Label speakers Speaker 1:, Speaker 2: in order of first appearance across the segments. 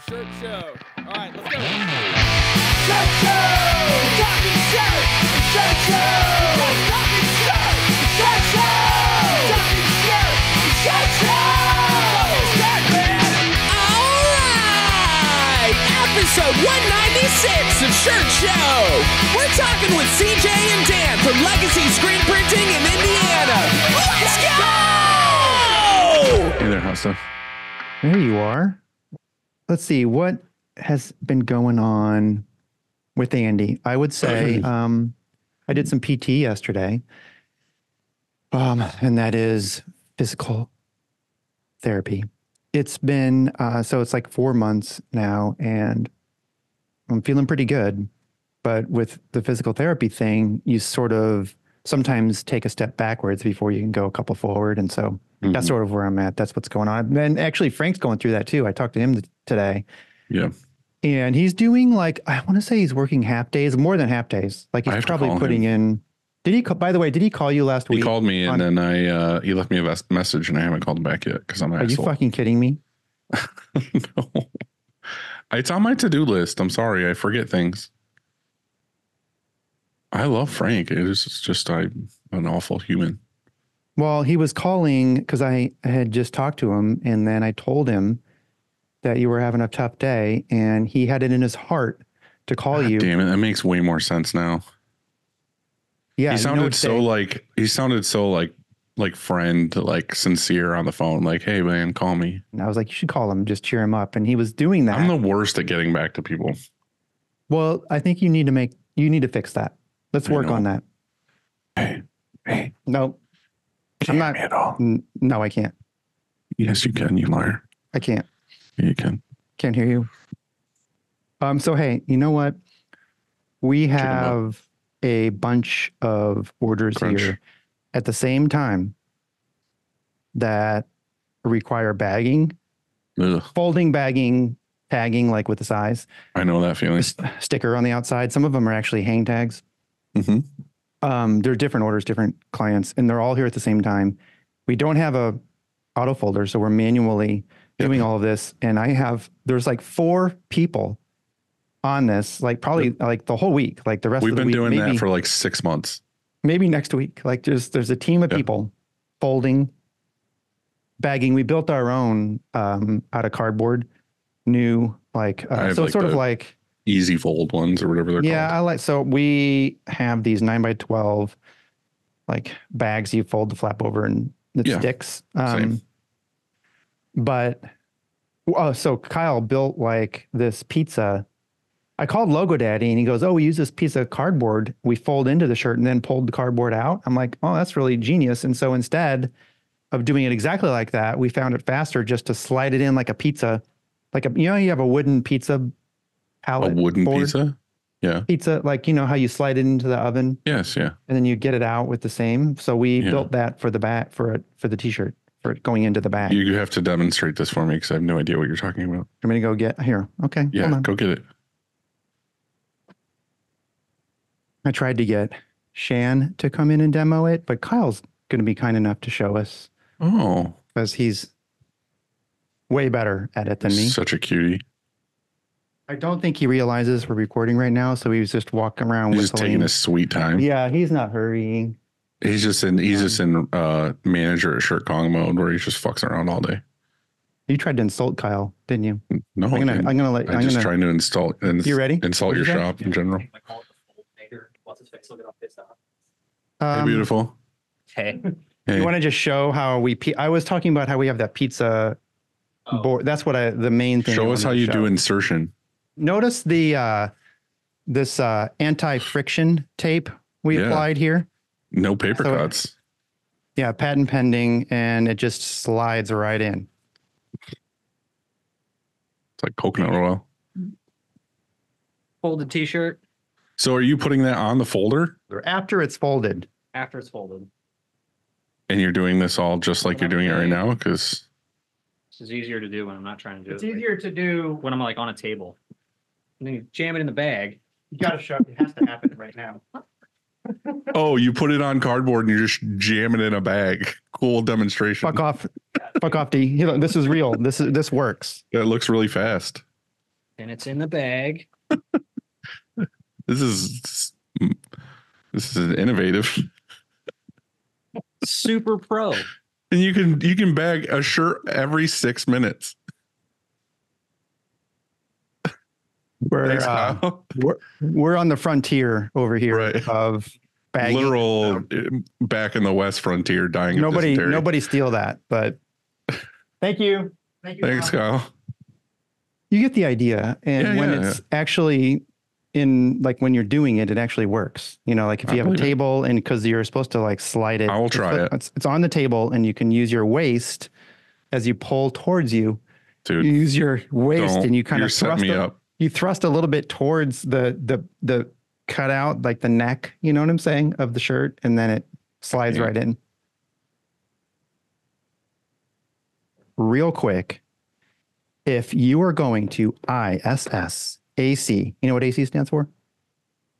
Speaker 1: Shirt Show. All right, let's go.
Speaker 2: Shirt Show! Talking shirt! Shirt Show! Talking shirt! Shirt Show! Talking shirt! Shirt Show! Shirt man!
Speaker 3: All right! Episode 196 of Shirt Show. We're talking with CJ and Dan from Legacy Screen Printing in Indiana. Let's go!
Speaker 4: Hey there, hot stuff.
Speaker 5: There you are. Let's see what has been going on with Andy. I would say I did some PT yesterday, and that is physical therapy. It's been so it's like 4 months now, and I'm feeling pretty good. But with the physical therapy thing, you sort of sometimes take a step backwards before you can go a couple forward, and so that's sort of where I'm at. That's what's going on. And actually, Frank's going through that too. I talked to him today.
Speaker 4: Yeah.
Speaker 5: And he's doing like, I want to say he's working half days, more than half days. Like he's probably putting in. Did he, by the way, did he call you last week?
Speaker 4: He called me and then he left me a message and I haven't called him back yet because I'm an asshole.
Speaker 5: Are you fucking kidding me?
Speaker 4: No. It's on my to-do list. I'm sorry. I forget things. I love Frank. It's just I'm an awful human.
Speaker 5: Well, he was calling because I had just talked to him and then I told him that you were having a tough day and he had it in his heart to call you.
Speaker 4: Damn it. That makes way more sense now.
Speaker 5: Yeah.
Speaker 4: He sounded so like friend, like sincere on the phone. Like, hey man, call me.
Speaker 5: And I was like, you should call him, just cheer him up. And he was doing that.
Speaker 4: I'm the worst at getting back to people.
Speaker 5: Well, I think you need to fix that. Let's work on that.
Speaker 4: Hey.
Speaker 5: No, I'm not
Speaker 4: at all.
Speaker 5: No, I can't.
Speaker 4: Yes, you can, you liar.
Speaker 5: I can't.
Speaker 4: Yeah, you can.
Speaker 5: Can't hear you. So, hey, you know what? We have a bunch of orders here at the same time that require bagging, folding bagging, tagging, like with the size.
Speaker 4: I know that feeling.
Speaker 5: Sticker on the outside. Some of them are actually hang tags. They're different orders, different clients, and they're all here at the same time. We don't have a auto folder, so we're manually doing all of this. And there's like 4 people on this, like probably like the whole week, like the rest of the week.
Speaker 4: We've been doing that for like 6 months. Maybe
Speaker 5: next week. Like there's a team of people folding, bagging. We built our own out of cardboard, new like so it's sort of like
Speaker 4: easy fold ones or whatever they're called.
Speaker 5: Yeah, so we have these 9x12 like bags you fold the flap over and it sticks.
Speaker 4: Same.
Speaker 5: But so Kyle built like this pizza. I called Logo Daddy and he goes, we use this piece of cardboard. We fold into the shirt and then pulled the cardboard out. I'm like, that's really genius. And so instead of doing it exactly like that, we found it faster just to slide it in like a pizza, like you have a wooden pizza pallet.
Speaker 4: A wooden
Speaker 5: board?
Speaker 4: Pizza? Yeah.
Speaker 5: Pizza, like, how you slide it into the oven?
Speaker 4: Yes, yeah.
Speaker 5: And then you get it out with the same. So we built that for the back, for the t-shirt, for it going into the bag.
Speaker 4: You have to demonstrate this for me because I have no idea what you're talking about.
Speaker 5: I'm going to go get here. Okay.
Speaker 4: Yeah, go get it.
Speaker 5: I tried to get Shan to come in and demo it, but Kyle's going to be kind enough to show us.
Speaker 4: Oh.
Speaker 5: Because he's way better at it than me.
Speaker 4: Such a cutie.
Speaker 5: I don't think he realizes we're recording right now, so he was just walking around.
Speaker 4: He's just taking his sweet time.
Speaker 5: Yeah, he's not hurrying.
Speaker 4: He's just in manager at Shirt Kong mode where he just fucks around all day.
Speaker 5: You tried to insult Kyle, didn't you?
Speaker 4: No,
Speaker 5: I'm gonna let.
Speaker 4: I'm just trying to insult
Speaker 5: you ready?
Speaker 4: Insult your shop in general.
Speaker 6: What's his face? Look it up. Pissed off.
Speaker 4: Hey, beautiful.
Speaker 6: Hey.
Speaker 5: You want to just show how I was talking about how we have that pizza board. That's what the main thing.
Speaker 4: Show us how you do insertion.
Speaker 5: Notice the this anti-friction tape we applied here.
Speaker 4: No paper cuts.
Speaker 5: Yeah, patent pending, and it just slides right in.
Speaker 4: It's like coconut oil.
Speaker 6: Folded t-shirt.
Speaker 4: So are you putting that on the folder?
Speaker 5: After it's folded.
Speaker 6: After it's folded.
Speaker 4: And you're doing this all just like you're doing it right now? Because
Speaker 6: this is easier to do when I'm not trying to do it.
Speaker 5: It's easier to do
Speaker 6: when I'm like on a table. And then you jam it in the bag.
Speaker 5: You got to show it. It has to happen right now.
Speaker 4: Oh, you put it on cardboard and you just jam it in a bag. Cool demonstration.
Speaker 5: Fuck off. Fuck off, D. This is real. This works.
Speaker 4: That looks really fast.
Speaker 6: And it's in the bag.
Speaker 4: This is innovative.
Speaker 6: Super pro.
Speaker 4: And you can bag a shirt every 6 minutes. Thanks, Kyle.
Speaker 5: We're on the frontier over here
Speaker 4: Right.
Speaker 5: of bagging.
Speaker 4: Literal back in the West frontier dying of dysentery.
Speaker 5: Nobody steal that, but thank you.
Speaker 4: Thanks, Kyle.
Speaker 5: You get the idea. And when it's actually in, like, when you're doing it, it actually works. You know, like if you have a table and because you're supposed to like slide it.
Speaker 4: I will try it.
Speaker 5: It's on the table and you can use your waist as you pull towards you.
Speaker 4: Dude,
Speaker 5: you use your waist and you kind of
Speaker 4: thrust me up.
Speaker 5: You thrust a little bit towards the cutout, like the neck, you know what I'm saying, of the shirt, and then it slides right in. Real quick, if you are going to ISSAC, you know what AC stands for?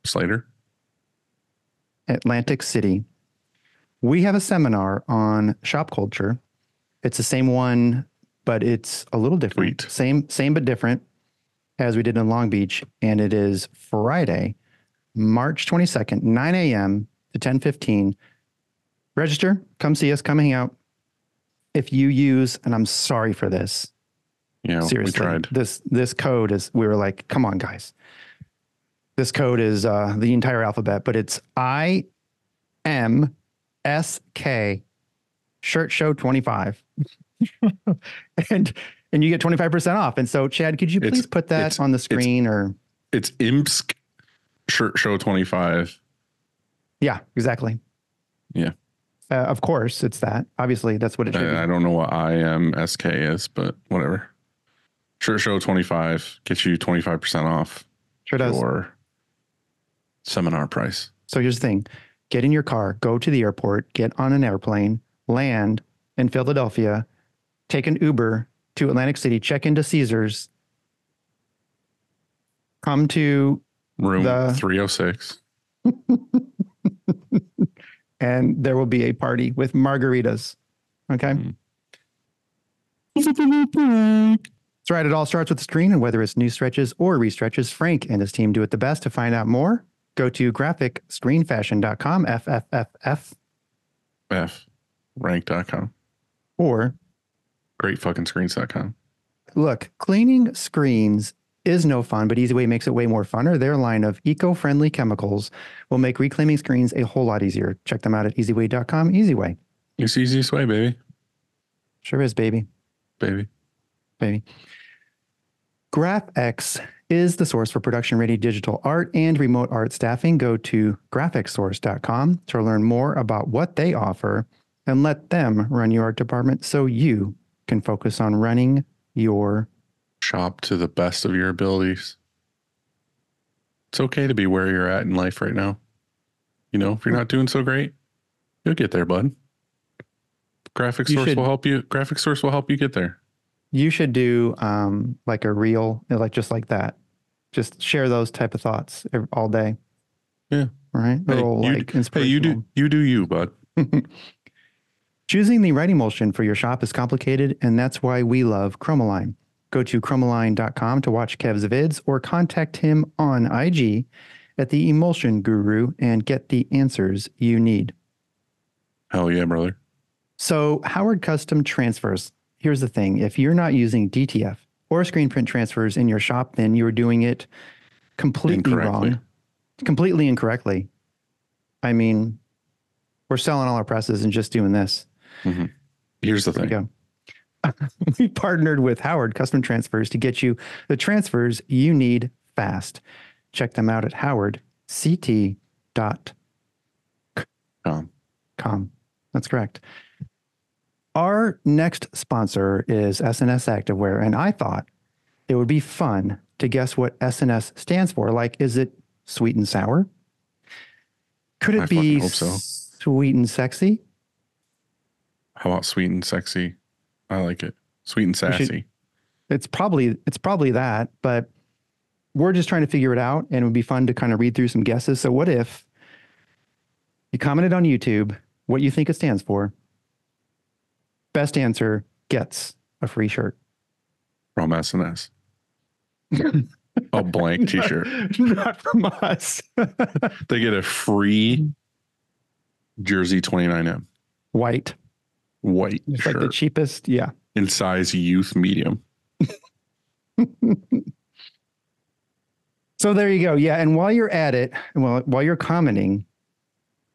Speaker 4: Slater.
Speaker 5: Atlantic City. We have a seminar on shop culture. It's the same one, but it's a little different.
Speaker 4: Sweet.
Speaker 5: Same but different, as we did in Long Beach, and it is Friday, March 22nd, 9 a.m. to 10:15. Register, come see us, come hang out. If you use, and I'm sorry for this.
Speaker 4: Yeah,
Speaker 5: seriously,
Speaker 4: we tried.
Speaker 5: This code is, we were like, come on, guys. This code is the entire alphabet, but it's IMSK Shirt Show 25. and you get 25% off. And so, Chad, could you please put that on the screen?
Speaker 4: It's IMSK Shirt Show 25.
Speaker 5: Yeah, exactly.
Speaker 4: Yeah.
Speaker 5: Of course, it's that. Obviously, that's what it should be.
Speaker 4: I don't know what IMSK is, but whatever. Shirt Show 25 gets you 25% off.
Speaker 5: Sure does.
Speaker 4: Your seminar price.
Speaker 5: So here's the thing. Get in your car, go to the airport, get on an airplane, land in Philadelphia, take an Uber to Atlantic City, check into Caesars, come to
Speaker 4: room 306.
Speaker 5: And there will be a party with margaritas. Okay. That's right. It all starts with the screen, and whether it's new stretches or restretches, Frank and his team do it the best. To find out more, go to graphicscreenfashion.com,
Speaker 4: rank.com,
Speaker 5: or
Speaker 4: greatfuckingscreens.com.
Speaker 5: Look, cleaning screens is no fun, but Easyway makes it way more funner. Their line of eco-friendly chemicals will make reclaiming screens a whole lot easier. Check them out at easyway.com. Easyway.
Speaker 4: It's the easiest way, baby.
Speaker 5: Sure is, baby.
Speaker 4: Baby.
Speaker 5: GraphX is the source for production-ready digital art and remote art staffing. Go to graphicsource.com to learn more about what they offer and let them run your art department so you can focus on running your
Speaker 4: shop to the best of your abilities. It's okay to be where you're at in life right now. You know, if you're not doing so great, you'll get there, bud. Graphic Source will help you. Graphic Source will help you get there.
Speaker 5: You should do like a reel, like just like that. Just share those type of thoughts all day.
Speaker 4: Yeah.
Speaker 5: Right.
Speaker 4: You do you, bud.
Speaker 5: Choosing the right emulsion for your shop is complicated, and that's why we love Chromaline. Go to chromaline.com to watch Kev's vids or contact him on IG at the Emulsion Guru and get the answers you need.
Speaker 4: Hell yeah, brother.
Speaker 5: So Howard Custom Transfers. Here's the thing. If you're not using DTF or screen print transfers in your shop, then you're doing it completely wrong. Completely incorrectly. I mean, we're selling all our presses and just doing this.
Speaker 4: Mm-hmm. Here's the thing.
Speaker 5: Go. We partnered with Howard Custom Transfers to get you the transfers you need fast. Check them out at howardct.com. That's correct. Our next sponsor is SNS Activewear, and I thought it would be fun to guess what SNS stands for. Like, is it sweet and sour? Could it be sweet and sexy?
Speaker 4: How about sweet and sexy? I like it. Sweet and sassy.
Speaker 5: It's probably that, but we're just trying to figure it out, and it would be fun to kind of read through some guesses. So what if you commented on YouTube what you think it stands for? Best answer gets a free shirt.
Speaker 4: From SNS. A blank t-shirt.
Speaker 5: Not from us.
Speaker 4: They get a free jersey 29M.
Speaker 5: White. It's
Speaker 4: Shirt.
Speaker 5: like the cheapest. Yeah.
Speaker 4: In size youth medium.
Speaker 5: So there you go. Yeah. And while you're at it, while you're commenting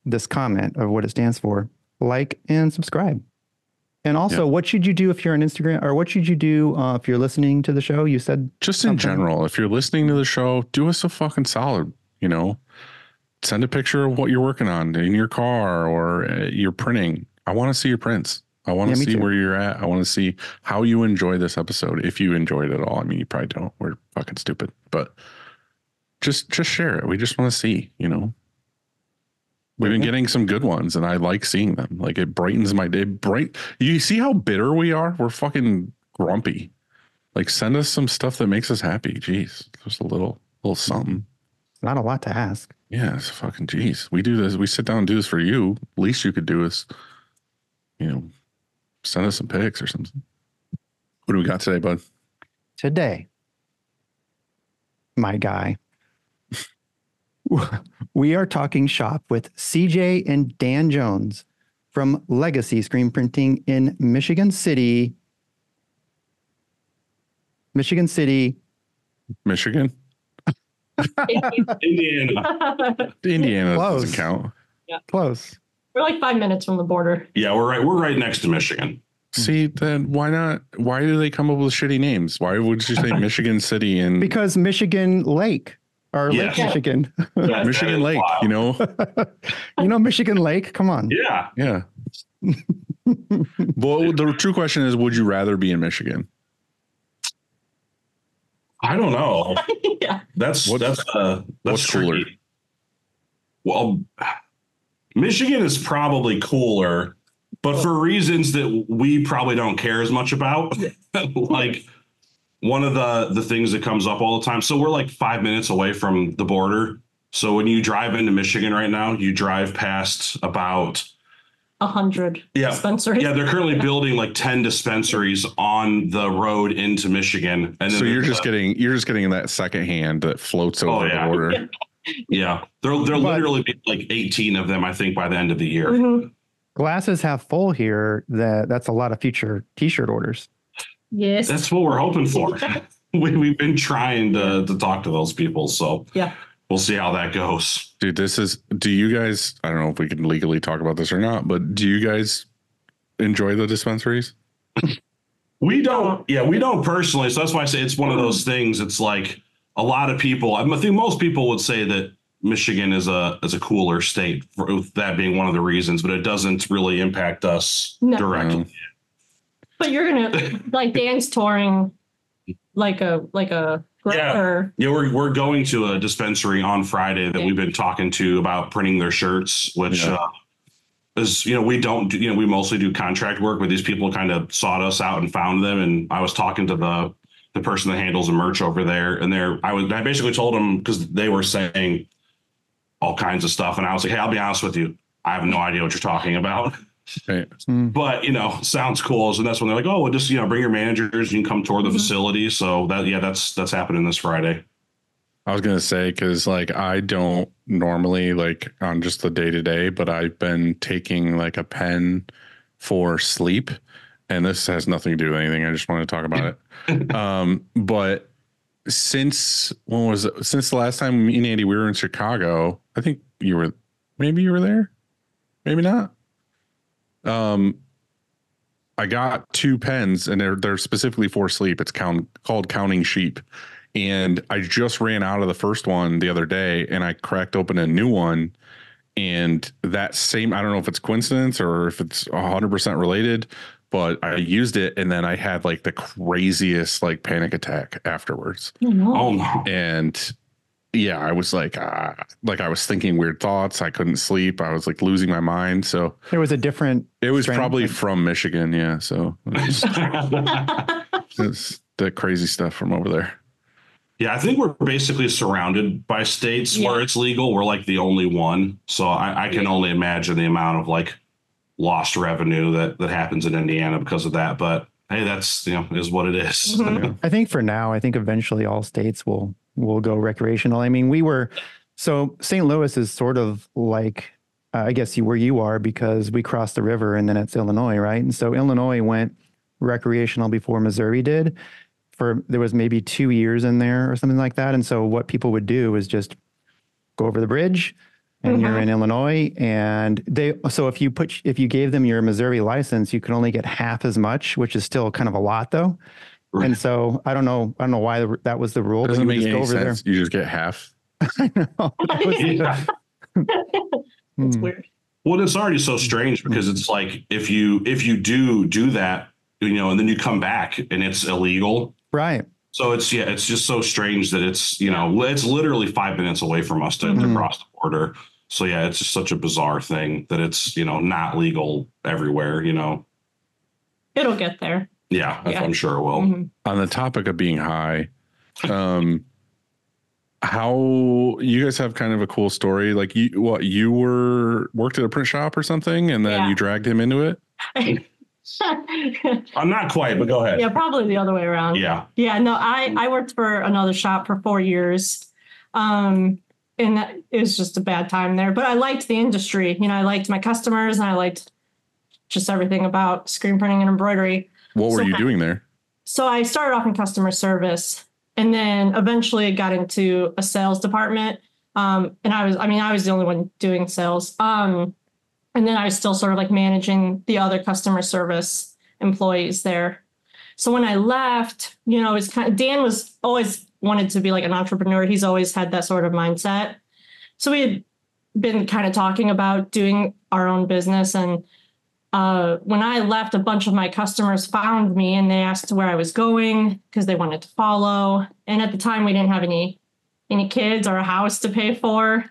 Speaker 5: this comment of what it stands for, like and subscribe. And also, what should you do if you're on Instagram, or what should you do if you're listening to the show? You said
Speaker 4: just in general, if you're listening to the show, do us a fucking solid, send a picture of what you're working on in your car or you're printing. I want to see your prints. I want to see where you're at. I want to see how you enjoy this episode. If you enjoyed it at all. I mean, you probably don't. We're fucking stupid, but just share it. We just want to see, We've been getting some good ones and I like seeing them. Like it brightens my day. You see how bitter we are? We're fucking grumpy. Like send us some stuff that makes us happy. Jeez. Just a little something.
Speaker 5: Not a lot to ask.
Speaker 4: Yeah, it's fucking jeez. We do this. We sit down and do this for you. Least you could do is, send us some pics or something. What do we got today, bud?
Speaker 5: Today, my guy, we are talking shop with CJ and Dan Jones from Legacy Screen Printing in Michigan City.
Speaker 4: Michigan? Indiana
Speaker 5: Close.
Speaker 4: Doesn't count.
Speaker 7: Yeah.
Speaker 5: Close.
Speaker 7: We're like 5 minutes from the border.
Speaker 8: Yeah, we're right next to Michigan.
Speaker 4: See, then why not? Why do they come up with shitty names? Why would you say Michigan City and
Speaker 5: Because Michigan Lake or Lake Michigan.
Speaker 4: Michigan Lake,
Speaker 5: Michigan Lake. Come on.
Speaker 8: Yeah.
Speaker 4: Yeah. Well, the true question is, would you rather be in Michigan?
Speaker 8: I don't know.
Speaker 7: Yeah.
Speaker 8: That's
Speaker 4: what's cooler?
Speaker 8: tricky. Well, Michigan is probably cooler, but for reasons that we probably don't care as much about. Like one of the things that comes up all the time. So we're like 5 minutes away from the border. So when you drive into Michigan right now, you drive past about
Speaker 7: 100 dispensaries.
Speaker 8: Yeah, they're currently building like 10 dispensaries on the road into Michigan. And then
Speaker 4: so you're just getting that second hand that floats over the border.
Speaker 8: Yeah. There'll literally be like 18 of them, I think, by the end of the year.
Speaker 7: Mm-hmm.
Speaker 5: Glasses half full here. That's a lot of future t-shirt orders.
Speaker 7: Yes.
Speaker 8: That's what we're hoping for. We've been trying to talk to those people. So
Speaker 7: yeah,
Speaker 8: we'll see how that goes.
Speaker 4: Dude, do you guys, I don't know if we can legally talk about this or not, but do you guys enjoy the dispensaries?
Speaker 8: We don't personally. So that's why I say it's one of those things. It's like a lot of people, I think most people would say that Michigan is a cooler state, for that being one of the reasons, but it doesn't really impact us directly.
Speaker 4: No.
Speaker 7: But you're gonna like Dan's touring like a
Speaker 8: Yeah, we're going to a dispensary on Friday that we've been talking to about printing their shirts, which is we don't we mostly do contract work, but these people kind of sought us out and found them, and I was talking to the person that handles the merch over there, and I basically told them, because they were saying all kinds of stuff, and I was like, hey, I'll be honest with you, I have no idea what you're talking about.
Speaker 4: Right.
Speaker 8: But sounds cool. So that's when they're like, oh, well, just bring your managers, you can come tour the facility. So that's happening this Friday.
Speaker 4: I was gonna say, because like I don't normally like on just the day to day, but I've been taking like a pen for sleep, and this has nothing to do with anything. I just want to talk about it. But since the last time me and Andy we were in Chicago, I think maybe you were there, maybe not. I got 2 pens, and they're specifically for sleep. It's called Counting Sheep. And I just ran out of the first one the other day, and I cracked open a new one, and that same, I don't know if it's coincidence or if it's 100% related, but I used it, and then I had like the craziest like panic attack afterwards.
Speaker 8: Oh no.
Speaker 4: And yeah, I was like I was thinking weird thoughts. I couldn't sleep. I was like losing my mind. So
Speaker 5: There was a different.
Speaker 4: it was
Speaker 5: strain.
Speaker 4: probably from Michigan. Yeah. So it's the crazy stuff from over there.
Speaker 8: Yeah, I think we're basically surrounded by states where it's legal. We're like the only one. So I can only imagine the amount of like lost revenue that happens in Indiana because of that. But hey, that's, is what it is.
Speaker 7: Mhm.
Speaker 5: I think for now, I think eventually all states will go recreational. I mean, so St. Louis is sort of like, I guess where you are, because we crossed the river and then it's Illinois, right? And so Illinois went recreational before Missouri did. There was maybe 2 years in there or something like that. And so what people would do is just go over the bridge and you're in Illinois, and so if you gave them your Missouri license, you could only get half as much, which is still kind of a lot though. Right. And so I don't know why that was the rule.
Speaker 4: Doesn't
Speaker 5: but you
Speaker 4: make
Speaker 5: just
Speaker 4: any
Speaker 5: go over
Speaker 4: sense. You just get half.
Speaker 5: I know.
Speaker 7: It's weird.
Speaker 8: Well, it's already so strange because it's like if you do that, and then you come back and it's illegal.
Speaker 5: Right.
Speaker 8: So it's just so strange that it's literally 5 minutes away from us to cross the border. So yeah, it's just such a bizarre thing that it's not legal everywhere.
Speaker 7: It'll get there.
Speaker 8: Yeah, I'm sure it will.
Speaker 7: Mm-hmm.
Speaker 4: On the topic of being high, how you guys have kind of a cool story. Like you worked at a print shop or something, and then you dragged him into it.
Speaker 8: I'm not quite, but go ahead.
Speaker 7: Yeah, probably the other way around.
Speaker 8: Yeah.
Speaker 7: Yeah, no, I worked for another shop for 4 years. And it was just a bad time there, but I liked the industry. I liked my customers and I liked just everything about screen printing and embroidery.
Speaker 4: What were you doing there?
Speaker 7: So I started off in customer service and then eventually got into a sales department. And I was the only one doing sales. And then I was still sort of like managing the other customer service employees there. So when I left, it was Dan was always wanted to be like an entrepreneur. He's always had that sort of mindset. So we had been kind of talking about doing our own business. And when I left, a bunch of my customers found me and they asked where I was going because they wanted to follow. And at the time we didn't have any kids or a house to pay for.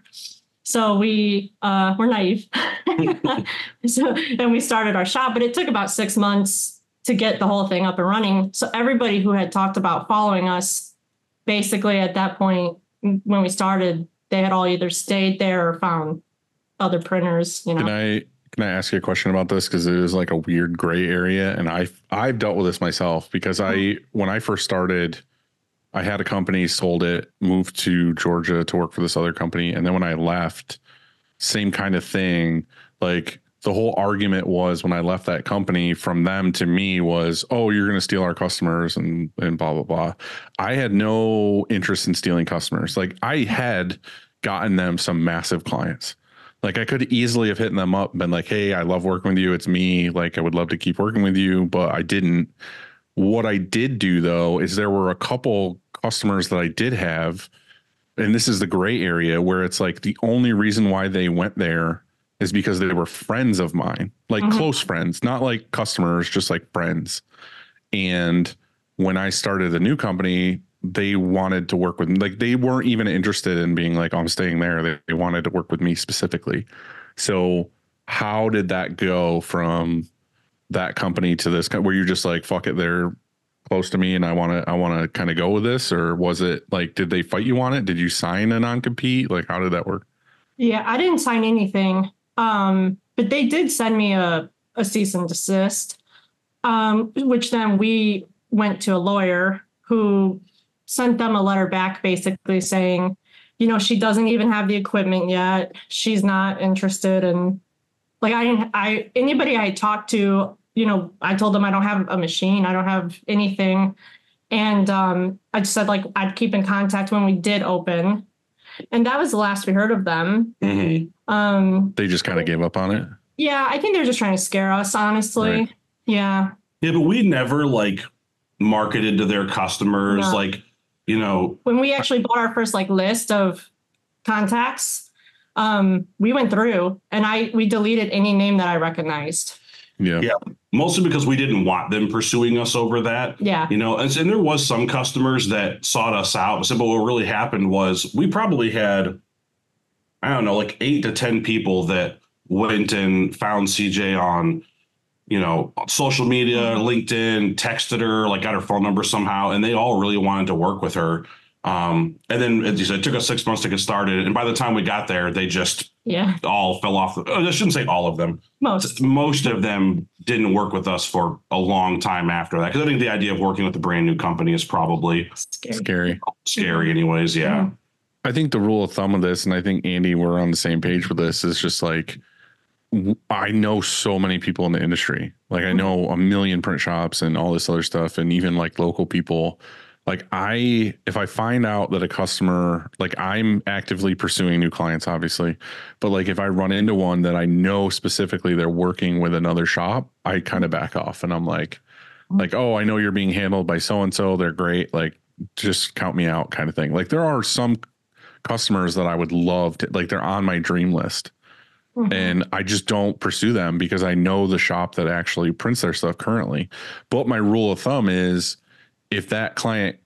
Speaker 7: So we were naive. And we started our shop, but it took about 6 months to get the whole thing up and running. So everybody who had talked about following us, basically at that point, when we started, they had all either stayed there or found other printers,
Speaker 4: Can I ask you a question about this? Because it is like a weird gray area. And I've dealt with this myself because when I first started, I had a company, sold it, moved to Georgia to work for this other company. And then when I left, same kind of thing. Like the whole argument was when I left that company from them to me was, oh, you're going to steal our customers and blah, blah, blah. I had no interest in stealing customers. Like I had gotten them some massive clients. Like I could easily have hit them up and been like, hey, I love working with you. It's me. Like I would love to keep working with you, but I didn't. What I did do though, is there were a couple customers that I did have, and this is the gray area where it's like the only reason why they went there is because they were friends of mine, like close friends, not like customers, just like friends. And when I started a new company, they wanted to work with me. Like they weren't even interested in being like, oh, I'm staying there. They wanted to work with me specifically. So how did that go from that company to this? Were you just like, fuck it, they're close to me and I want to kind of go with this? Or was it like, did they fight you on it? Did you sign a non-compete? Like, how did that work?
Speaker 7: Yeah, I didn't sign anything. But they did send me a cease and desist, which then we went to a lawyer who sent them a letter back basically saying, she doesn't even have the equipment yet. She's not interested in, like, anybody I talked to, I told them I don't have a machine. I don't have anything. And I just said, like, I'd keep in contact when we did open. And that was the last we heard of them.
Speaker 4: Mm-hmm. They just kind of gave up on it.
Speaker 7: Yeah, I think they're just trying to scare us, honestly. Right. Yeah.
Speaker 8: Yeah, but we never like marketed to their customers. No. Like,
Speaker 7: when we actually bought our first like list of contacts, we went through and we deleted any name that I recognized.
Speaker 8: Yeah. Mostly because we didn't want them pursuing us over that.
Speaker 7: Yeah.
Speaker 8: And there was some customers that sought us out. But what really happened was we probably had, I don't know, like 8 to 10 people that went and found CJ on, social media, LinkedIn, texted her, like got her phone number somehow. And they all really wanted to work with her. And then, as you said, it took us 6 months to get started. And by the time we got there, they just all fell off. I shouldn't say all of them. Most of them didn't work with us for a long time after that. Because I think the idea of working with a brand new company is probably scary anyways. Yeah.
Speaker 4: I think the rule of thumb of this, and I think Andy, we're on the same page with this, is just like, I know so many people in the industry. Like I know a million print shops and all this other stuff, and even like local people. Like if I find out that a customer, like I'm actively pursuing new clients, obviously, but like if I run into one that I know specifically they're working with another shop, I kind of back off and I'm like, oh, I know you're being handled by so-and-so. They're great. Like just count me out kind of thing. Like there are some customers that I would love to, like they're on my dream list. And I just don't pursue them because I know the shop that actually prints their stuff currently. But my rule of thumb is if that client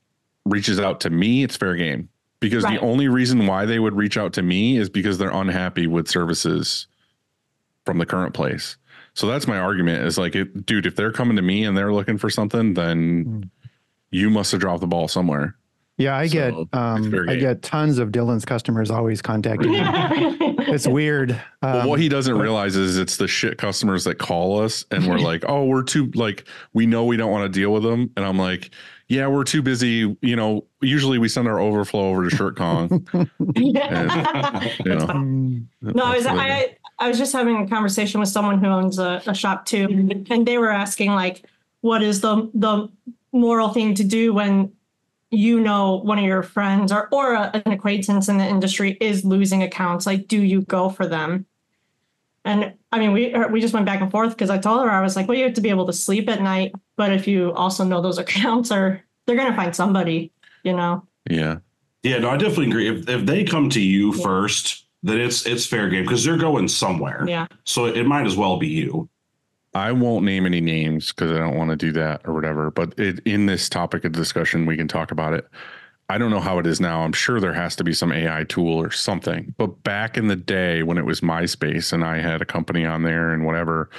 Speaker 4: reaches out to me, it's fair game. Because the only reason why they would reach out to me is because they're unhappy with services from the current place. So that's my argument is like, dude, if they're coming to me and they're looking for something, then you must have dropped the ball somewhere.
Speaker 5: Yeah, I get tons of Dylan's customers always contacting me. It's weird.
Speaker 4: Well, what he doesn't realize is it's the shit customers that call us and we're like, oh, we're too, like, we know we don't want to deal with them. And I'm like, yeah, we're too busy. You know, usually we send our overflow over to ShirtCon.
Speaker 7: I was just having a conversation with someone who owns a shop too. And they were asking like, what is the moral thing to do when you know one of your friends or an acquaintance in the industry is losing accounts? Like, do you go for them? And I mean, we just went back and forth because I told her, I was like, well, you have to be able to sleep at night. But if you also know those accounts they're going to find somebody, you know?
Speaker 8: Yeah. Yeah, no, I definitely agree. If they come to you first, then it's fair game because they're going somewhere.
Speaker 7: Yeah.
Speaker 8: So it might as well be you.
Speaker 4: I won't name any names because I don't want to do that or whatever. But in this topic of discussion, we can talk about it. I don't know how it is now. I'm sure there has to be some AI tool or something. But back in the day when it was MySpace and I had a company on there and whatever,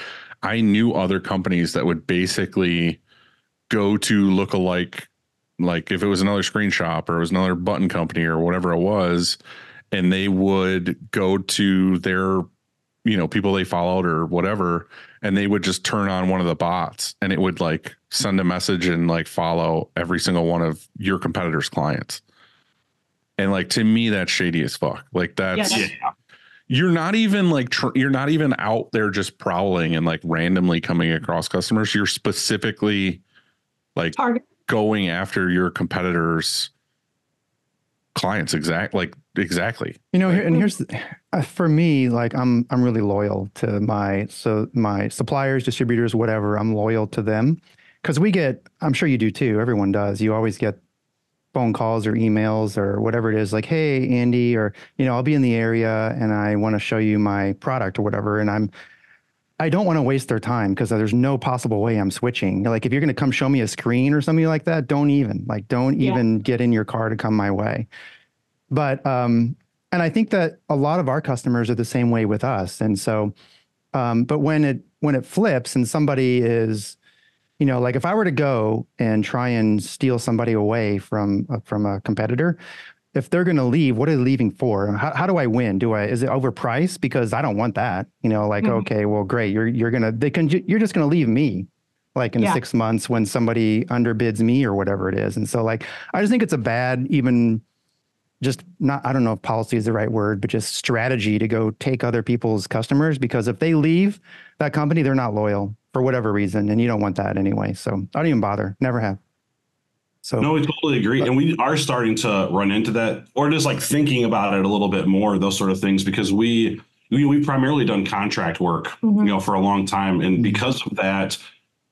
Speaker 4: I knew other companies that would basically go to lookalike, like if it was another screen shop or it was another button company or whatever it was, and they would go to their, you know, people they followed or whatever, and they would just turn on one of the bots and it would like send a message and like follow every single one of your competitors' clients. And like, to me, that's shady as fuck. Like that's, you're not even like, you're not even out there just prowling and like randomly coming across customers. You're specifically like going after your competitors' clients. Exactly.
Speaker 5: You know, here's for me, like I'm really loyal to my suppliers, distributors, whatever. I'm loyal to them because I'm sure you do too. Everyone does. You always get phone calls or emails or whatever it is, like, hey, Andy, or, you know, I'll be in the area and I want to show you my product or whatever. And I don't want to waste their time because there's no possible way I'm switching. Like if you're going to come show me a screen or something like that, don't even get in your car to come my way. But, and I think that a lot of our customers are the same way with us. And so, but when it flips and somebody is, you know, like if I were to go and try and steal somebody away from a competitor, if they're going to leave, what are they leaving for? How do I win? Is it overpriced? Because I don't want that, you know, like, okay, well, great. You're just going to leave me like in 6 months when somebody underbids me or whatever it is. And so like, I just think it's a bad, even just not, I don't know if policy is the right word, but just strategy to go take other people's customers, because if they leave that company, they're not loyal for whatever reason. And you don't want that anyway. So I don't even bother. Never have. So
Speaker 8: no, we totally agree. And we are starting to run into that, or just like thinking about it a little bit more, those sort of things, because we've primarily done contract work, you know, for a long time. And because of that,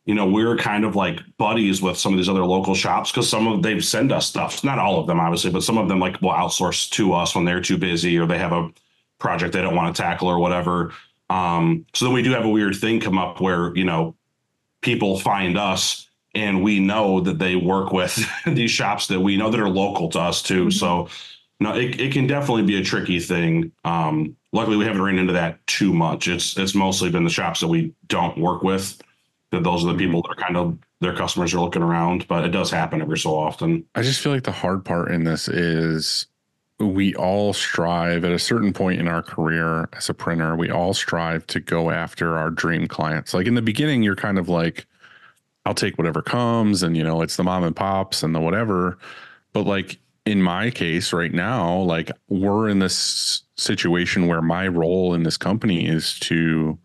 Speaker 8: you know, we're kind of like buddies with some of these other local shops because they've send us stuff. Not all of them, obviously, but some of them like will outsource to us when they're too busy or they have a project they don't want to tackle or whatever. So then we do have a weird thing come up where, you know, people find us and we know that they work with these shops that we know that are local to us too. So no, it can definitely be a tricky thing. Luckily, we haven't ran into that too much. It's mostly been the shops that we don't work with. That those are the people that are kind of their customers are looking around, but it does happen every so often.
Speaker 4: I just feel like the hard part in this is we all strive at a certain point in our career as a printer, we all strive to go after our dream clients. Like in the beginning, you're kind of like, I'll take whatever comes, and it's the mom and pops and the whatever. But like in my case right now, like we're in this situation where my role in this company is to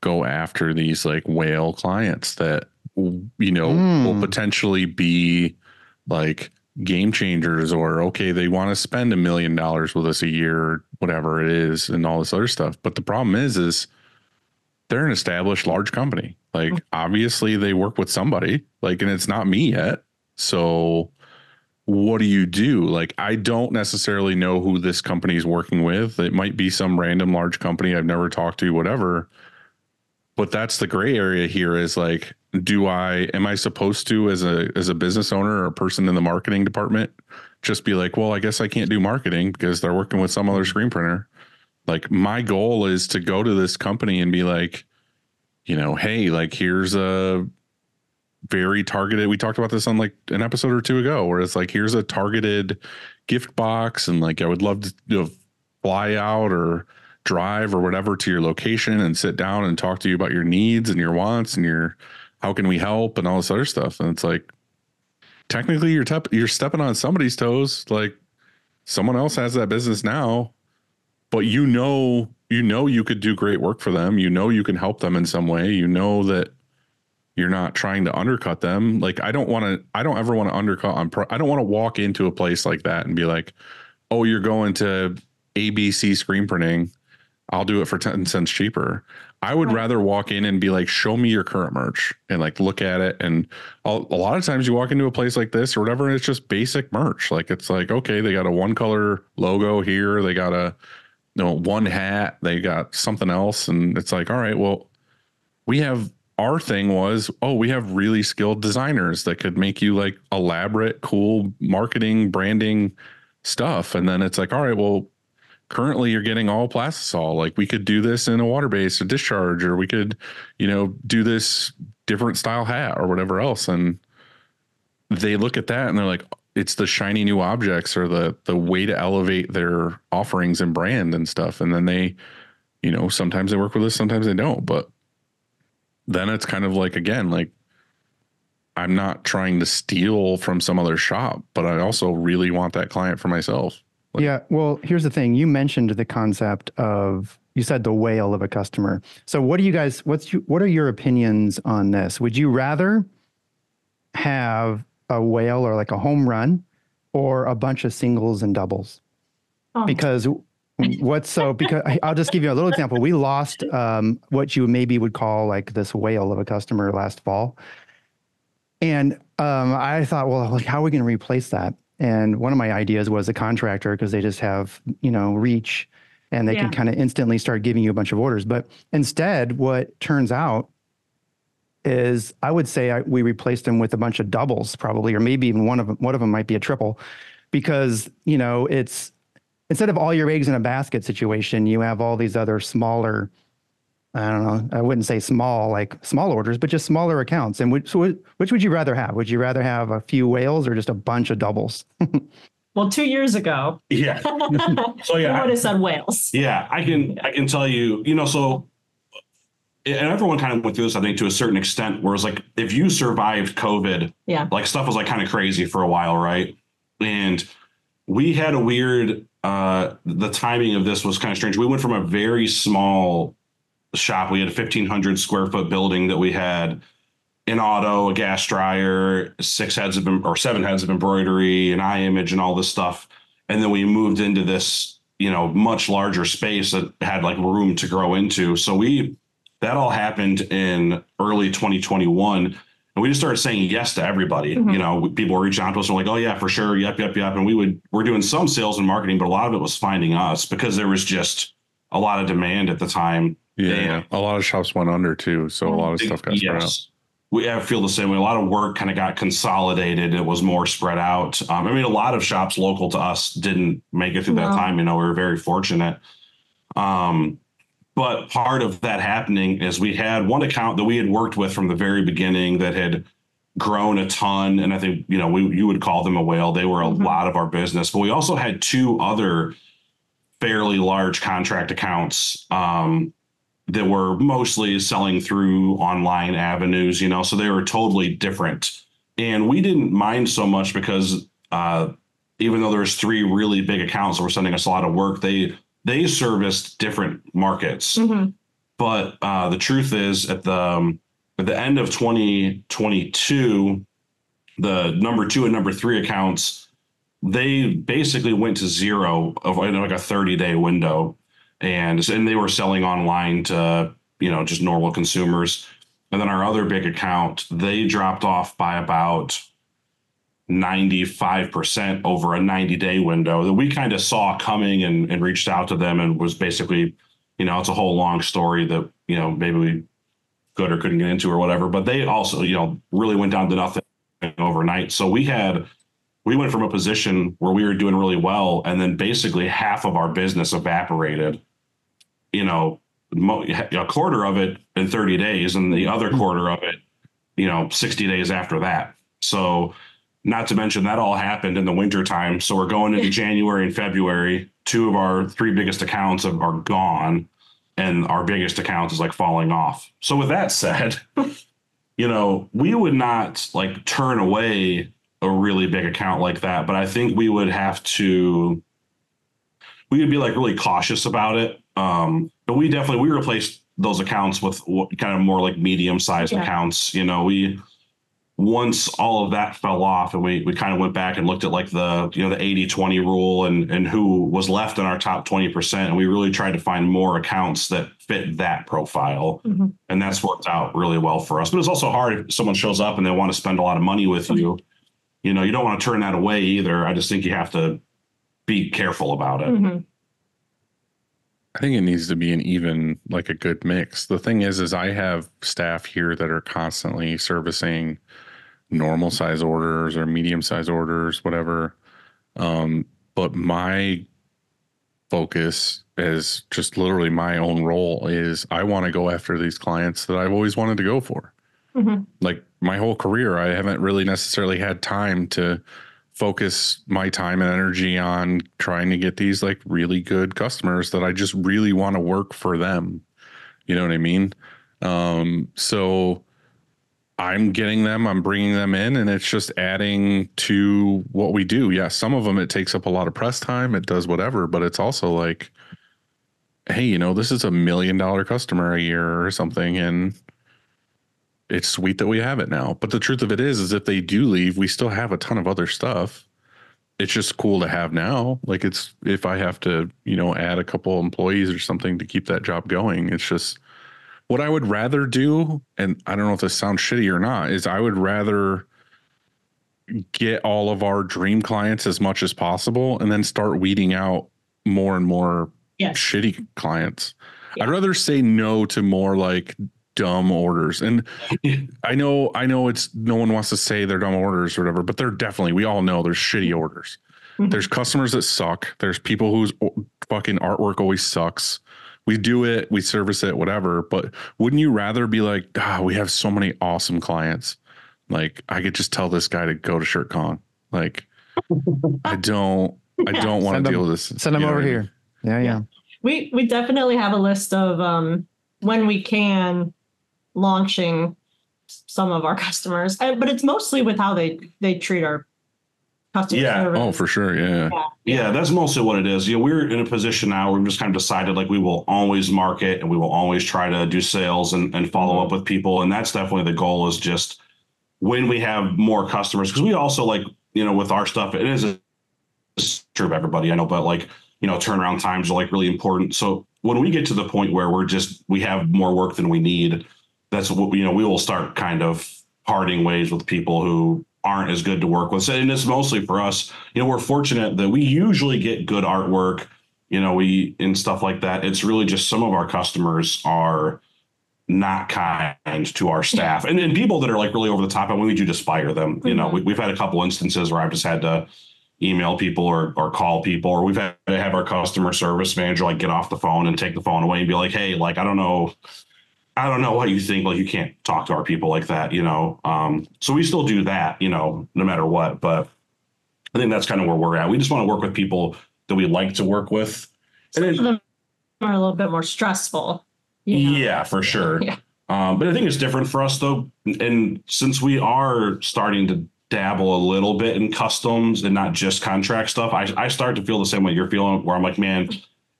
Speaker 4: go after these like whale clients that, will potentially be like game changers, or okay, they want to spend $1 million with us a year, whatever it is, and all this other stuff. But the problem is they're an established large company. Like obviously they work with somebody, like, and it's not me yet. So what do you do? Like, I don't necessarily know who this company is working with. It might be some random large company I've never talked to, whatever. But that's the gray area here is like, am I supposed to, as a business owner or a person in the marketing department, just be like, well, I guess I can't do marketing because they're working with some other screen printer. Like my goal is to go to this company and be like, hey, like here's a very targeted, we talked about this on like an episode or two ago, where it's like, here's a targeted gift box. And like, I would love to fly out or drive or whatever to your location and sit down and talk to you about your needs and your wants and how can we help and all this other stuff. And it's like, technically you're stepping on somebody's toes. Like someone else has that business now, but you could do great work for them. You can help them in some way. That you're not trying to undercut them. Like I don't ever want to undercut I don't want to walk into a place like that and be like, oh, you're going to ABC screen printing, I'll do it for 10 cents cheaper. I would rather walk in and be like, show me your current merch and like look at it. And a lot of times you walk into a place like this or whatever, and it's just basic merch. Like it's like, okay, they got a one color logo here. They got a one hat. They got something else. And it's like, all right, well, our thing was, we have really skilled designers that could make you like elaborate, cool marketing, branding stuff. And then it's like, all right, well, currently you're getting all plastisol. Like we could do this in a water base, a discharge, or we could, do this different style hat or whatever else. And they look at that and they're like, it's the shiny new objects or the way to elevate their offerings and brand and stuff. And then they, sometimes they work with us, sometimes they don't. But then it's kind of like, again, like I'm not trying to steal from some other shop, but I also really want that client for myself.
Speaker 5: Yeah. Well, here's the thing. You mentioned the concept of, you said the whale of a customer. So what do you guys, what are your opinions on this? Would you rather have a whale or like a home run or a bunch of singles and doubles? Because I'll just give you a little example. We lost what you maybe would call like this whale of a customer last fall. And I thought, well, like, how are we going to replace that? And one of my ideas was a contractor, because they just have, reach and they can kind of instantly start giving you a bunch of orders. But instead, what turns out is I would say we replaced them with a bunch of doubles probably, or maybe even one of them might be a triple, because, it's instead of all your eggs in a basket situation, you have all these other smaller, I don't know, I wouldn't say small, like small orders, but just smaller accounts. And which would you rather have? Would you rather have a few whales or just a bunch of doubles?
Speaker 7: Well, 2 years ago.
Speaker 8: Yeah. So
Speaker 7: I would have said whales.
Speaker 8: Yeah, I can tell you, so, and everyone kind of went through this, I think, to a certain extent, where it's like, if you survived COVID, like stuff was like kind of crazy for a while, right? And we had a weird, the timing of this was kind of strange. We went from a very small shop. We had a 1,500 square foot building that we had an auto, a gas dryer, 7 heads of embroidery, an eye image, and all this stuff. And then we moved into this, much larger space that had like room to grow into. So that all happened in early 2021. And we just started saying yes to everybody. Mm-hmm. People were reaching out to us and like, oh yeah, for sure. Yep. And we're doing some sales and marketing, but a lot of it was finding us because there was just a lot of demand at the time.
Speaker 4: Yeah. A lot of shops went under too. So a lot of stuff got spread out.
Speaker 8: We feel the same way. A lot of work kind of got consolidated. It was more spread out. A lot of shops local to us didn't make it through that time. We were very fortunate. But part of that happening is we had one account that we had worked with from the very beginning that had grown a ton. And I think, you would call them a whale. They were a lot of our business, but we also had two other fairly large contract accounts that were mostly selling through online avenues, so they were totally different. And we didn't mind so much because even though there's three really big accounts that were sending us a lot of work, they serviced different markets. But the truth is, at the end of 2022, the number 2 and number 3 accounts, they basically went to zero of like a 30-day window. And they were selling online to, just normal consumers. And then our other big account, they dropped off by about 95% over a 90-day window that we kind of saw coming and reached out to them and was basically, it's a whole long story that, maybe we could or couldn't get into or whatever. But they also, really went down to nothing overnight. So we went from a position where we were doing really well, and then basically half of our business evaporated. A quarter of it in 30 days and the other quarter of it, 60 days after that. So not to mention that all happened in the winter time. So we're going into January and February. 2 of our 3 biggest accounts are gone, and our biggest account is like falling off. So with that said, we would not like turn away a really big account like that, but I think we would be like really cautious about it. But we replaced those accounts with kind of more like medium-sized accounts. Once all of that fell off, and we kind of went back and looked at like the 80-20 rule and who was left in our top 20%. And we really tried to find more accounts that fit that profile. And that's worked out really well for us. But it's also hard if someone shows up and they want to spend a lot of money with you. You don't want to turn that away either. I just think you have to be careful about it.
Speaker 4: I think it needs to be like a good mix. The thing is I have staff here that are constantly servicing normal size orders or medium size orders, whatever. But my focus is just literally my own role is I want to go after these clients that I've always wanted to go for. Like my whole career, I haven't really necessarily had time to focus my time and energy on trying to get these like really good customers that I just really want to work for them. You know what I mean? So I'm getting them, I'm bringing them in, and it's just adding to what we do. Yeah. Some of them, it takes up a lot of press time. It does whatever, but it's also like, hey, this is $1 million customer a year or something. And it's sweet that we have it now. But the truth of it is if they do leave, we still have a ton of other stuff. It's just cool to have now. Like if I have to, add a couple employees or something to keep that job going, it's just what I would rather do. And I don't know if this sounds shitty or not, is I would rather get all of our dream clients as much as possible and then start weeding out more and more shitty clients. I'd rather say no to more like dumb orders. And I know it's no one wants to say they're dumb orders or whatever, but they're definitely, we all know there's shitty orders. There's customers that suck. There's people whose fucking artwork always sucks. We do it, we service it, whatever. But wouldn't you rather be like, we have so many awesome clients. Like I could just tell this guy to go to ShirtCon. Like I don't want to deal with this.
Speaker 5: Send them over here. Yeah.
Speaker 7: We definitely have a list of when we can launching some of our customers, but it's mostly with how they treat our customer service.
Speaker 4: Oh, for sure.
Speaker 8: Yeah, that's mostly what it is. We're in a position now where we've just kind of decided like we will always market and we will always try to do sales and follow up with people. And that's definitely the goal, is just when we have more customers, because we also like, with our stuff, it is it's true of everybody, I know, but like, turnaround times are like really important. So when we get to the point where we have more work than we need, that's what, we will start kind of parting ways with people who aren't as good to work with. And it's mostly for us, we're fortunate that we usually get good artwork, and stuff like that. It's really just some of our customers are not kind to our staff and people that are like really over the top. And we do just fire them. We've had a couple instances where I've just had to email people or call people, or we've had to have our customer service manager like get off the phone and take the phone away and be like, hey, like, I don't know I don't know what you think. Like, you can't talk to our people like that, you know? So we still do that, you know, no matter what. But I think that's kind of where we're at. We just want to work with people that we like to work with.
Speaker 7: Some of them are a little bit more stressful.
Speaker 8: Yeah, for sure.
Speaker 7: Yeah.
Speaker 8: But I think it's different for us though. And since we are starting to dabble a little bit in customs and not just contract stuff, I start to feel the same way you're feeling, where I'm like, man,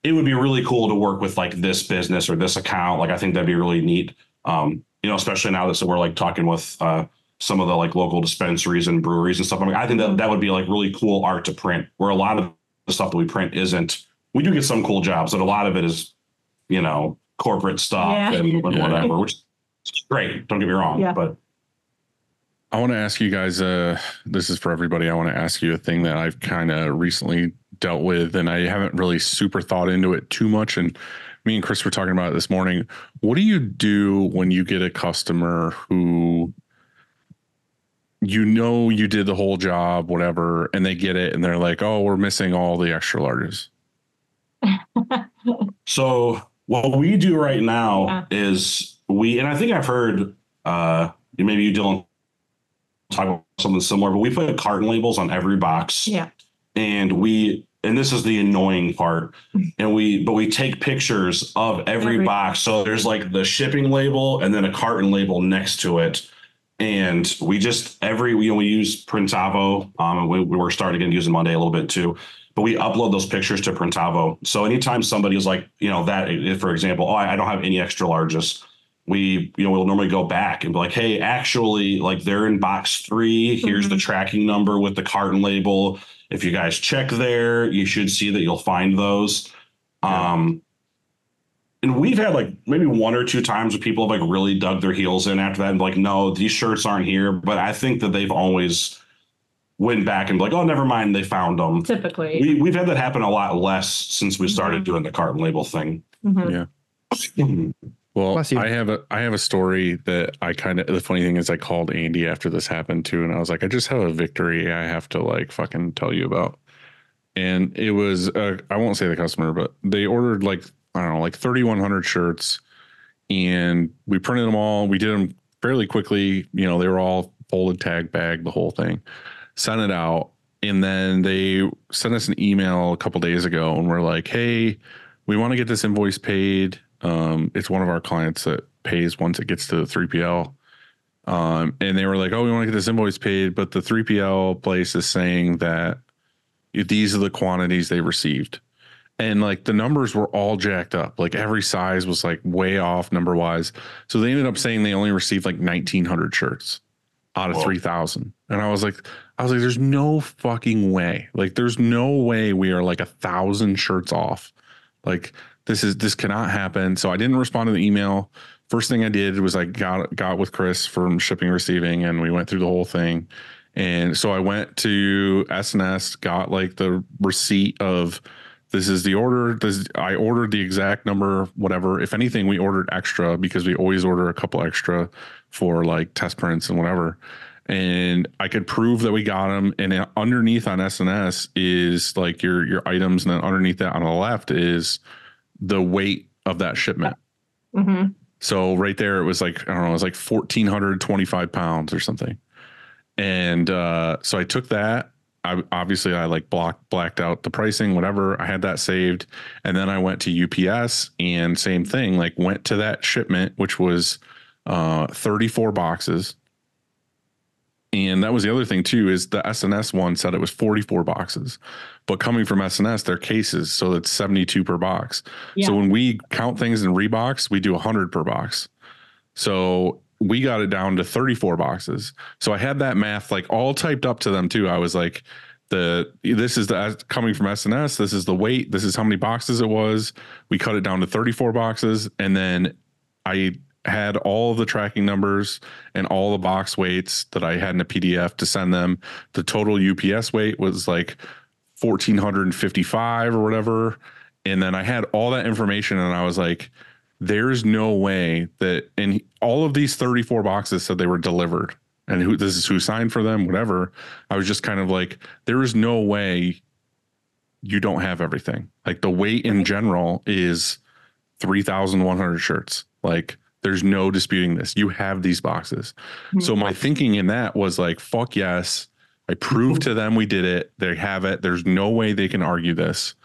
Speaker 8: it would be really cool to work with like this business or this account. Like, I think that'd be really neat. You know, especially now that we're like talking with some of the like local dispensaries and breweries and stuff. I mean, I think that would be like really cool art to print, where a lot of the stuff that we print isn't. We do get some cool jobs, but a lot of it is, you know, corporate stuff and whatever, which is great. Don't get me wrong, but
Speaker 4: I want to ask you guys, this is for everybody. I want to ask you a thing that I've kind of recently dealt with, and I haven't really super thought into it too much. And me and Chris were talking about it this morning. What do you do when you get a customer who, you know, you did the whole job, whatever, and they get it and they're like, oh, we're missing all the extra larges?
Speaker 8: So what we do right now is and I think I've heard, maybe you, Dylan, talk about something similar, but we put carton labels on every box.
Speaker 7: Yeah.
Speaker 8: And this is the annoying part. And we take pictures of every box. So there's like the shipping label and then a carton label next to it. And we just we use Printavo. And we were starting to use it Monday a little bit too. But we upload those pictures to Printavo. So anytime somebody is like, you know, that, if, for example, I don't have any extra larges, we'll normally go back and be like, hey, actually, like, they're in box 3. Here's the tracking number with the carton label. If you guys check there, you should see that you'll find those. And we've had like maybe 1 or 2 times where people have like really dug their heels in after that and like, no, these shirts aren't here. But I think that they've always went back and be like, oh, never mind, they found them.
Speaker 7: Typically,
Speaker 8: we've had that happen a lot less since we started doing the carton label thing.
Speaker 4: Yeah. Well, I have a story that the funny thing is I called Andy after this happened too. And I was like, I just have a victory I have to like fucking tell you about. And it was, I won't say the customer, but they ordered like, I don't know, like 3,100 shirts, and we printed them all. We did them fairly quickly. You know, they were all folded, tag, bag, the whole thing, sent it out. And then they sent us an email a couple days ago and we're like, hey, we want to get this invoice paid. It's one of our clients that pays once it gets to the 3PL. And they were like, oh, we want to get this invoice paid, but the 3PL place is saying that these are the quantities they received. And like the numbers were all jacked up. Like every size was like way off number wise. So they ended up saying they only received like 1,900 shirts out of 3,000. And I was like, there's no fucking way. Like, there's no way we are like 1,000 shirts off. Like, this cannot happen. So I didn't respond to the email. First thing I did was I got with Chris from shipping and receiving, and we went through the whole thing. And so I went to SNS, got like the receipt of, this is the order. I ordered the exact number, whatever. If anything, we ordered extra because we always order a couple extra for like test prints and whatever. And I could prove that we got them. And underneath on SNS is like your items. And then underneath that on the left is the weight of that shipment.
Speaker 7: Mm-hmm.
Speaker 4: So right there, it was like, I don't know, it was like 1,425 pounds or something. And so I took that. I like blacked out the pricing, whatever. I had that saved. And then I went to UPS and same thing, like went to that shipment, which was 34 boxes. And that was the other thing too, is the SNS one said it was 44 boxes, but coming from SNS, they're cases. So it's 72 per box. Yeah. So when we count things in rebox, we do 100 per box. So we got it down to 34 boxes. So I had that math like all typed up to them too. I was like, this is the coming from SNS. This is the weight. This is how many boxes it was. We cut it down to 34 boxes. And then I had all of the tracking numbers and all the box weights that I had in a PDF to send them. The total UPS weight was like 1,455 or whatever. And then I had all that information and I was like, there's no way that, and all of these 34 boxes said they were delivered, and this is who signed for them, whatever. I was just kind of like, there is no way you don't have everything. Like the weight in general is 3,100 shirts. Like There's no disputing this. You have these boxes. So my thinking in that was like, fuck yes. I proved to them we did it. They have it. There's no way they can argue this.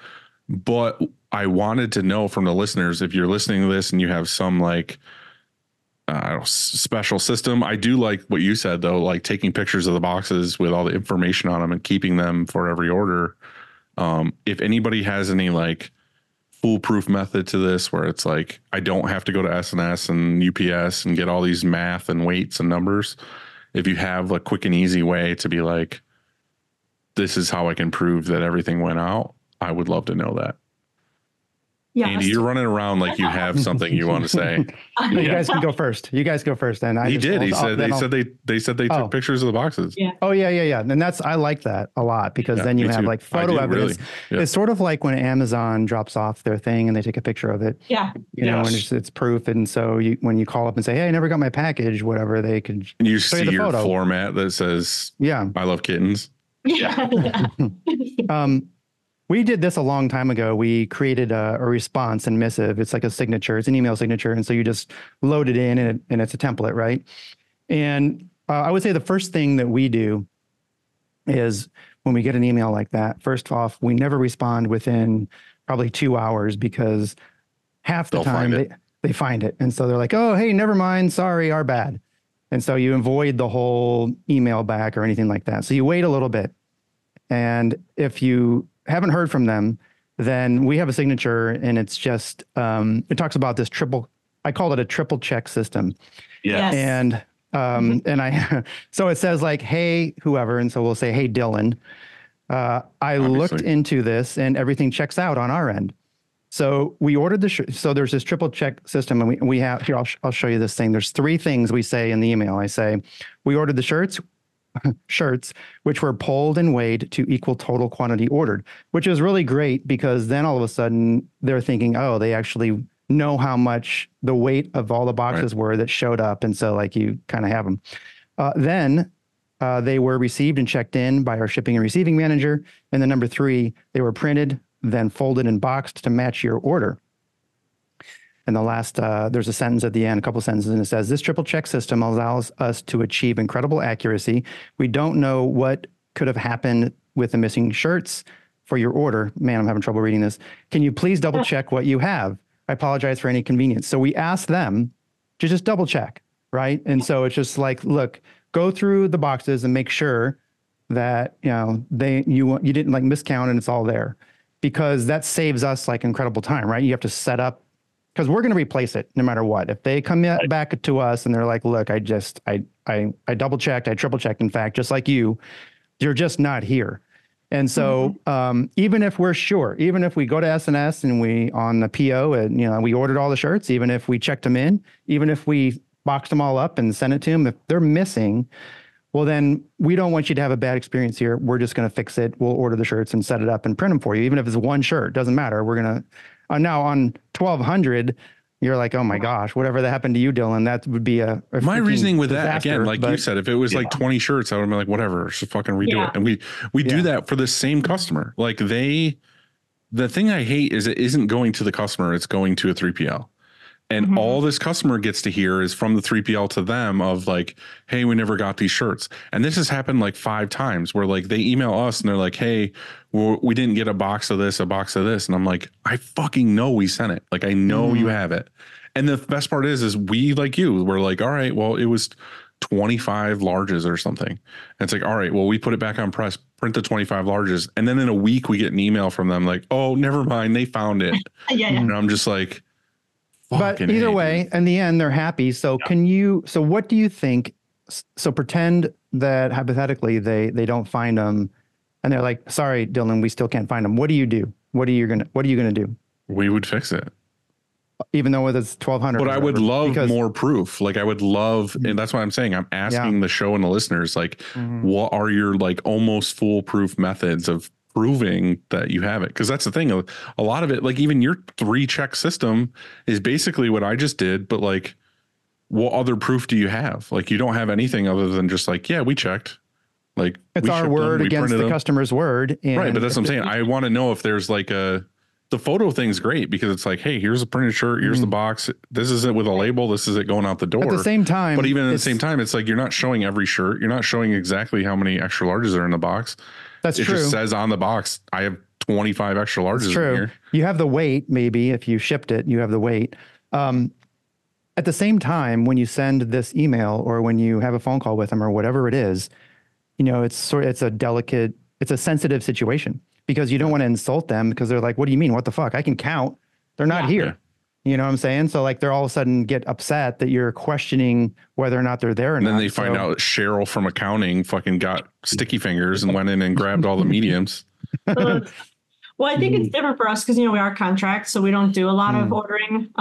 Speaker 4: But I wanted to know from the listeners, if you're listening to this and you have some like special system. I do like what you said though, like taking pictures of the boxes with all the information on them and keeping them for every order. If anybody has any like foolproof method to this, where it's like, I don't have to go to SNS and UPS and get all these math and weights and numbers. If you have a quick and easy way to be like, this is how I can prove that everything went out, I would love to know that.
Speaker 7: Yeah,
Speaker 4: Andy, you're running around like you have something you want to say.
Speaker 5: You guys can go first. You guys go first. And
Speaker 4: he did. He said they said they took pictures of the boxes.
Speaker 7: Yeah.
Speaker 5: Oh yeah. And I like that a lot, because then you have like photo evidence. Really. Yeah. It's sort of like when Amazon drops off their thing and they take a picture of it.
Speaker 7: Yeah.
Speaker 5: You know, and it's proof. And so when you call up and say, hey, I never got my package, whatever, they can
Speaker 4: you see your photo. Floor mat that says, yeah, I love kittens.
Speaker 7: Yeah.
Speaker 5: We did this a long time ago. We created a response in Missive. It's like a signature. It's an email signature. And so you just load it in and it's a template, right? And I would say the first thing that we do is when we get an email like that, first off, we never respond within probably 2 hours, because half the time they find it. And so they're like, oh, hey, never mind. Sorry, our bad. And so you avoid the whole email back or anything like that. So you wait a little bit. And if you haven't heard from them, then we have a signature, and it's just, it talks about this I call it a triple check system.
Speaker 8: Yeah.
Speaker 5: Yes. And so it says like, hey, whoever. And so we'll say, hey, Dylan, I looked into this and everything checks out on our end. So we ordered so there's this triple check system, and we have here, I'll show you this thing. There's 3 things we say in the email. I say, we ordered the shirts, which were polled and weighed to equal total quantity ordered, which is really great, because then all of a sudden they're thinking, oh, they actually know how much the weight of all the boxes were that showed up. And so like you kind of have them. Then they were received and checked in by our shipping and receiving manager. And then number 3, they were printed, then folded and boxed to match your order. And the last, there's a sentence at the end, a couple sentences, and it says, this triple check system allows us to achieve incredible accuracy. We don't know what could have happened with the missing shirts for your order. Man, I'm having trouble reading this. Can you please double check what you have? I apologize for any inconvenience. So we asked them to just double check, right? And so it's just like, look, go through the boxes and make sure that, you know, you didn't like miscount and it's all there, because that saves us like incredible time, right? You have to set up, because we're going to replace it no matter what. If they come back to us and they're like, look, I double checked, I triple checked. In fact, just like you're just not here. And so even if we're sure, even if we go to SNS and we on the PO and, you know, we ordered all the shirts, even if we checked them in, even if we boxed them all up and sent it to them, if they're missing, well, then we don't want you to have a bad experience here. We're just going to fix it. We'll order the shirts and set it up and print them for you. Even if it's one shirt, doesn't matter. We're going to, now on 1200, you're like, oh my gosh, whatever that happened to you, Dylan, that would be a
Speaker 4: my reasoning with
Speaker 5: disaster.
Speaker 4: That again, like you said, if it was like 20 shirts, I would have been like, whatever, just fucking redo it. And we do that for the same customer. Like the thing I hate is it isn't going to the customer. It's going to a 3PL. And all this customer gets to hear is from the 3PL to them of like, hey, we never got these shirts. And this has happened like 5 times where like they email us and they're like, hey, we didn't get a box of this. And I'm like, I fucking know we sent it. Like, I know you have it. And the best part is we, like you, we're like, all right, well, it was 25 larges or something. And it's like, all right, well, we put it back on press, print the 25 larges. And then in a week we get an email from them like, oh, never mind. They found it. And I'm just like,
Speaker 5: but either way, in the end, they're happy. So so what do you think? So pretend that hypothetically they don't find them and they're like, sorry, Dylan, we still can't find them. What do you do? What are you going to do? We
Speaker 4: would fix it.
Speaker 5: Even though it's 1200.
Speaker 4: But I would love more proof. Like I would love, and that's why I'm saying, I'm asking the show and the listeners, like, what are your like almost foolproof methods of proving that you have it? Because that's the thing, a lot of it, like even your 3-check system is basically what I just did, but like what other proof do you have? Like you don't have anything other than just like, yeah, we checked. Like
Speaker 5: it's our word against the customer's word.
Speaker 4: And right, but that's what I'm saying. I want to know if there's like the photo thing's great because it's like, hey, here's a printed shirt, here's the box. This is it with a label. This is it going out the door.
Speaker 5: At the same time,
Speaker 4: but even at the same time, it's like you're not showing every shirt. You're not showing exactly how many extra larges are in the box.
Speaker 5: That's
Speaker 4: it
Speaker 5: true.
Speaker 4: It just says on the box, I have 25 extra larges.
Speaker 5: That's true.
Speaker 4: In here.
Speaker 5: You have the weight, maybe if you shipped it, you have the weight. At the same time, when you send this email or when you have a phone call with them or whatever it is, you know, it's a delicate, it's a sensitive situation because you don't want to insult them because they're like, what do you mean? What the fuck? I can count. They're not here. You know what I'm saying? So like they're all of a sudden get upset that you're questioning whether or not they're there or not.
Speaker 4: And then they find out Cheryl from accounting fucking got sticky fingers and went in and grabbed all the mediums.
Speaker 7: Well, I think it's different for us because, you know, we are contract, so we don't do a lot of ordering.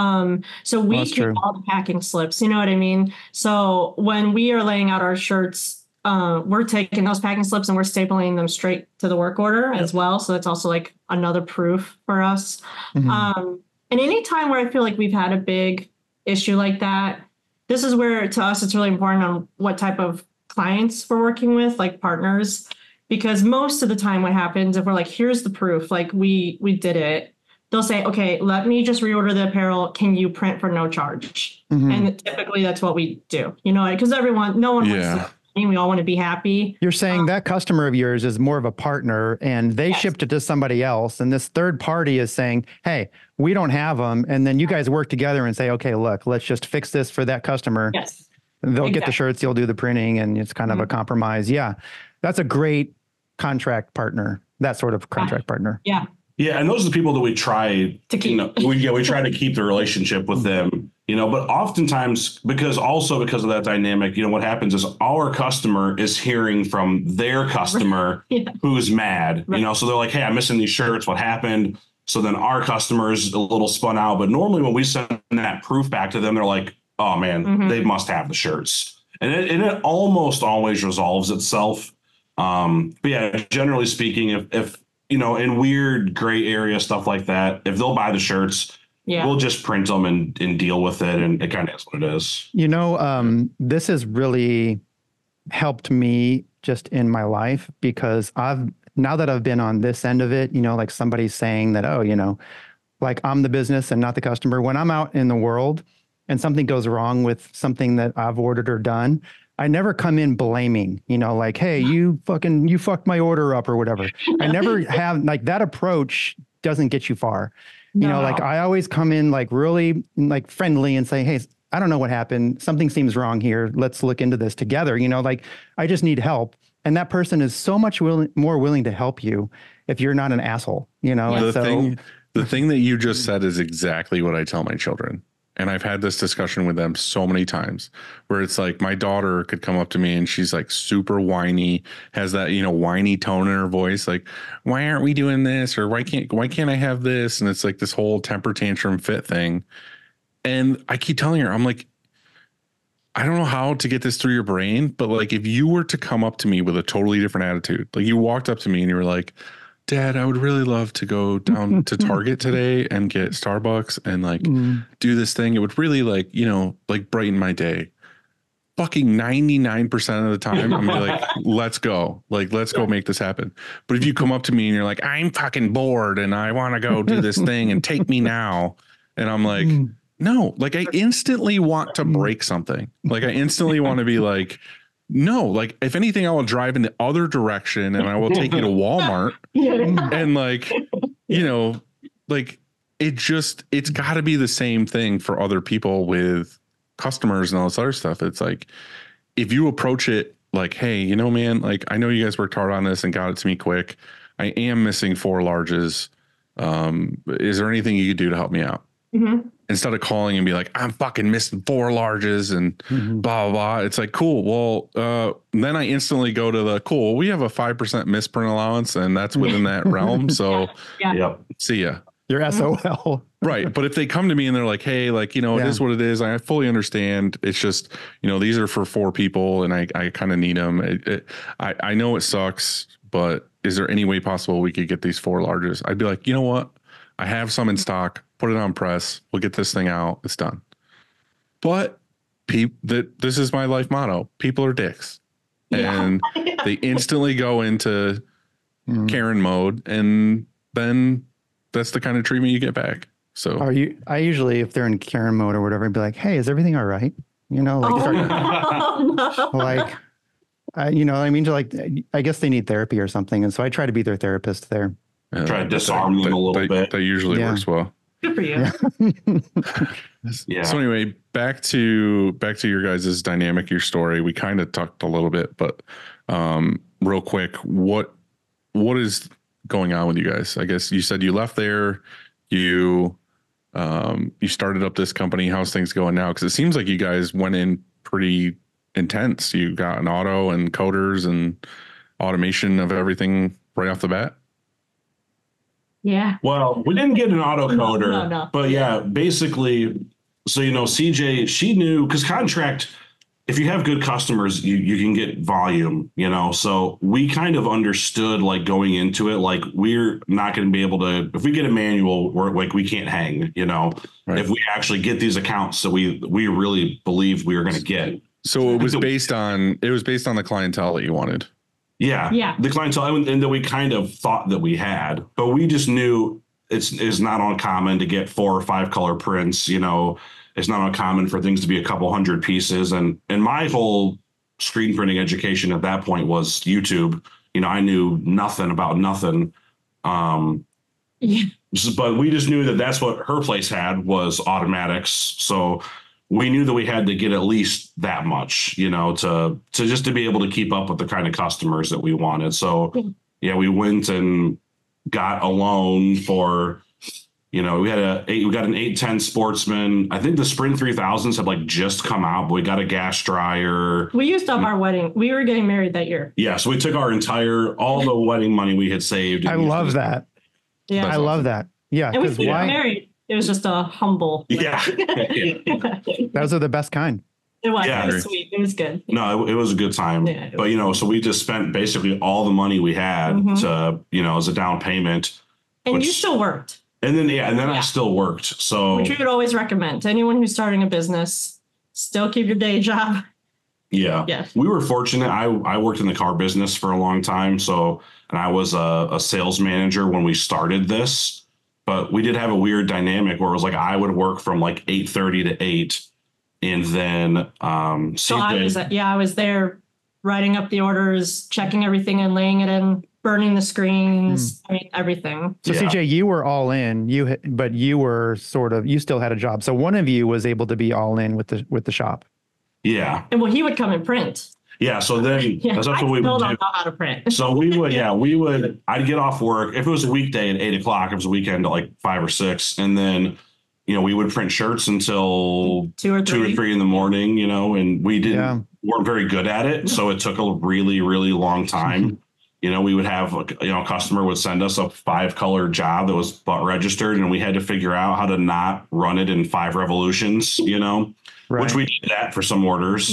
Speaker 7: So we keep all the packing slips, you know what I mean? So when we are laying out our shirts, we're taking those packing slips and we're stapling them straight to the work order as well. So that's also like another proof for us. And any time where I feel like we've had a big issue like that, this is where to us, it's really important on what type of clients we're working with, like partners. Because most of the time what happens if we're like, here's the proof, like we did it, they'll say, okay, let me just reorder the apparel. Can you print for no charge? And typically that's what we do, you know, because no one wants to, we all want to be happy.
Speaker 5: You're saying that customer of yours is more of a partner and they shipped it to somebody else. And this third party is saying, hey, we don't have them. And then you guys work together and say, okay, look, let's just fix this for that customer.
Speaker 7: Yes.
Speaker 5: They'll get the shirts, you'll do the printing, and it's kind of a compromise. Yeah. That's a great contract partner, that sort of contract partner.
Speaker 7: Yeah.
Speaker 8: Yeah. And those are the people that we try to keep. You know, we try to keep the relationship with them, you know, but oftentimes because of that dynamic, you know, what happens is our customer is hearing from their customer who's mad, you know, so they're like, hey, I'm missing these shirts. What happened? So then our customer is a little spun out. But normally when we send that proof back to them, they're like, oh man, they must have the shirts. And it almost always resolves itself. But yeah, generally speaking, if you know, in weird gray area stuff like that, if they'll buy the shirts, we'll just print them and deal with it. And it kind of is what it is.
Speaker 5: You know, this has really helped me just in my life because now that I've been on this end of it, you know, like somebody's saying that, oh, you know, like I'm the business and not the customer. When I'm out in the world and something goes wrong with something that I've ordered or done, I never come in blaming, you know, like, hey, you fucked my order up or whatever. I never have, like, that approach doesn't get you far. You know, like I always come in like really like friendly and say, hey, I don't know what happened. Something seems wrong here. Let's look into this together. You know, like I just need help. And that person is so much more willing to help you if you're not an asshole, you know?
Speaker 4: Yeah.
Speaker 5: And
Speaker 4: the thing that you just said is exactly what I tell my children. And I've had this discussion with them so many times where it's like my daughter could come up to me and she's like super whiny, has that, you know, whiny tone in her voice. Like, why aren't we doing this? Or why can't I have this? And it's like this whole temper tantrum fit thing. And I keep telling her, I'm like, I don't know how to get this through your brain, but like, if you were to come up to me with a totally different attitude, like you walked up to me and you were like, Dad, I would really love to go down to Target today and get Starbucks and like do this thing. It would really like, you know, like brighten my day. Fucking 99% of the time, I'm gonna be like, let's go. Like, let's go make this happen. But if you come up to me and you're like, I'm fucking bored and I want to go do this thing and take me now. And I'm like, no, like I instantly want to break something. Like I instantly want to be like, no, like if anything, I will drive in the other direction and I will take you to Walmart and like, you know, like it's got to be the same thing for other people with customers and all this other stuff. It's like, if you approach it like, hey, you know, man, like I know you guys worked hard on this and got it to me quick. I am missing 4 larges. Is there anything you could do to help me out? Instead of calling and be like, I'm fucking missing 4 larges and blah, blah, blah. It's like, cool. Well, then I instantly go to the cool. We have a 5% misprint allowance and that's within that realm. So see ya.
Speaker 5: Your SOL.
Speaker 4: Right. But if they come to me and they're like, hey, like, you know, it is what it is. I fully understand. It's just, you know, these are for 4 people and I kind of need them. I know it sucks, but is there any way possible we could get these 4 larges? I'd be like, you know what? I have some in stock. Put it on press. We'll get this thing out. It's done. But this is my life motto. People are dicks. And they instantly go into Karen mode. And then that's the kind of treatment you get back. So
Speaker 5: I usually, if they're in Karen mode or whatever, I'd be like, hey, is everything all right? You know, like,
Speaker 7: Oh, no.
Speaker 5: like, you know, I mean, like, I guess they need therapy or something. And so I try to be their therapist there.
Speaker 8: Try to disarm them a little bit.
Speaker 4: That usually works well.
Speaker 7: Good for you.
Speaker 8: Yeah.
Speaker 4: So anyway, back to your guys' dynamic, your story. We kind of talked a little bit, but real quick, what is going on with you guys? I guess you said you left there, you started up this company. How's things going now? Because it seems like you guys went in pretty intense. You got an auto and coders and automation of everything right off the bat.
Speaker 7: Yeah.
Speaker 8: Well, we didn't get an auto coder,
Speaker 7: No.
Speaker 8: but yeah, basically, so, you know, CJ, she knew, because contract, if you have good customers, you can get volume, you know, so we kind of understood, like, going into it, like, we're not going to be able to, if we get a manual, we're like, we can't hang, you know,
Speaker 4: Right.
Speaker 8: if we actually get these accounts that we really believed we were going to get.
Speaker 4: So it was based on the clientele that you wanted.
Speaker 8: Yeah. The clientele, and that we kind of thought that we had, but we just knew it's not uncommon to get 4 or 5 color prints. You know, it's not uncommon for things to be a couple hundred pieces. And my whole screen printing education at that point was YouTube. You know, I knew nothing about nothing.
Speaker 7: Yeah.
Speaker 8: But we just knew that that's what her place had, was automatics. So we knew that we had to get at least that much, you know, to just to be able to keep up with the kind of customers that we wanted. So yeah, we went and got a loan for, you know, we got an 810 Sportsman. I think the Sprint 3000s had like just come out, but we got a gas dryer.
Speaker 7: We used up our wedding. We were getting married that year.
Speaker 8: Yeah, so we took all the wedding money we had saved.
Speaker 5: I love that.
Speaker 7: Yeah.
Speaker 5: I love that. Yeah.
Speaker 7: And we
Speaker 5: Because
Speaker 7: got married. It was just a humble.
Speaker 8: Yeah.
Speaker 5: those are the best kind.
Speaker 7: It was.
Speaker 8: Yeah.
Speaker 7: It was sweet. It was good.
Speaker 8: No, it was a good time.
Speaker 7: Yeah,
Speaker 8: but, you know, so we just spent basically all the money we had to, you know, as a down payment.
Speaker 7: And you still worked.
Speaker 8: And then I still worked. So
Speaker 7: which we would always recommend to anyone who's starting a business, still keep your day job.
Speaker 8: Yeah. We were fortunate. I worked in the car business for a long time. So, and I was a sales manager when we started this, but we did have a weird dynamic where it was like, I would work from like 8:30 to 8. And then,
Speaker 7: So I was there writing up the orders, checking everything and laying it in, burning the screens. I mean, everything.
Speaker 5: So CJ, you were all in, but you were you still had a job. So one of you was able to be all in with the shop.
Speaker 8: Yeah.
Speaker 7: And well, he would come and print.
Speaker 8: Yeah. So then that's what we would do.
Speaker 7: Still don't know how to print.
Speaker 8: So I'd get off work. If it was a weekday at 8 o'clock, it was a weekend at like 5 or 6. And then, you know, we would print shirts until 2 or 3 in the morning, you know, and weren't very good at it. So it took a really, really long time. You know, we would have, a customer would send us a 5-color job that was butt registered, and we had to figure out how to not run it in 5 revolutions, you know, which we did that for some orders.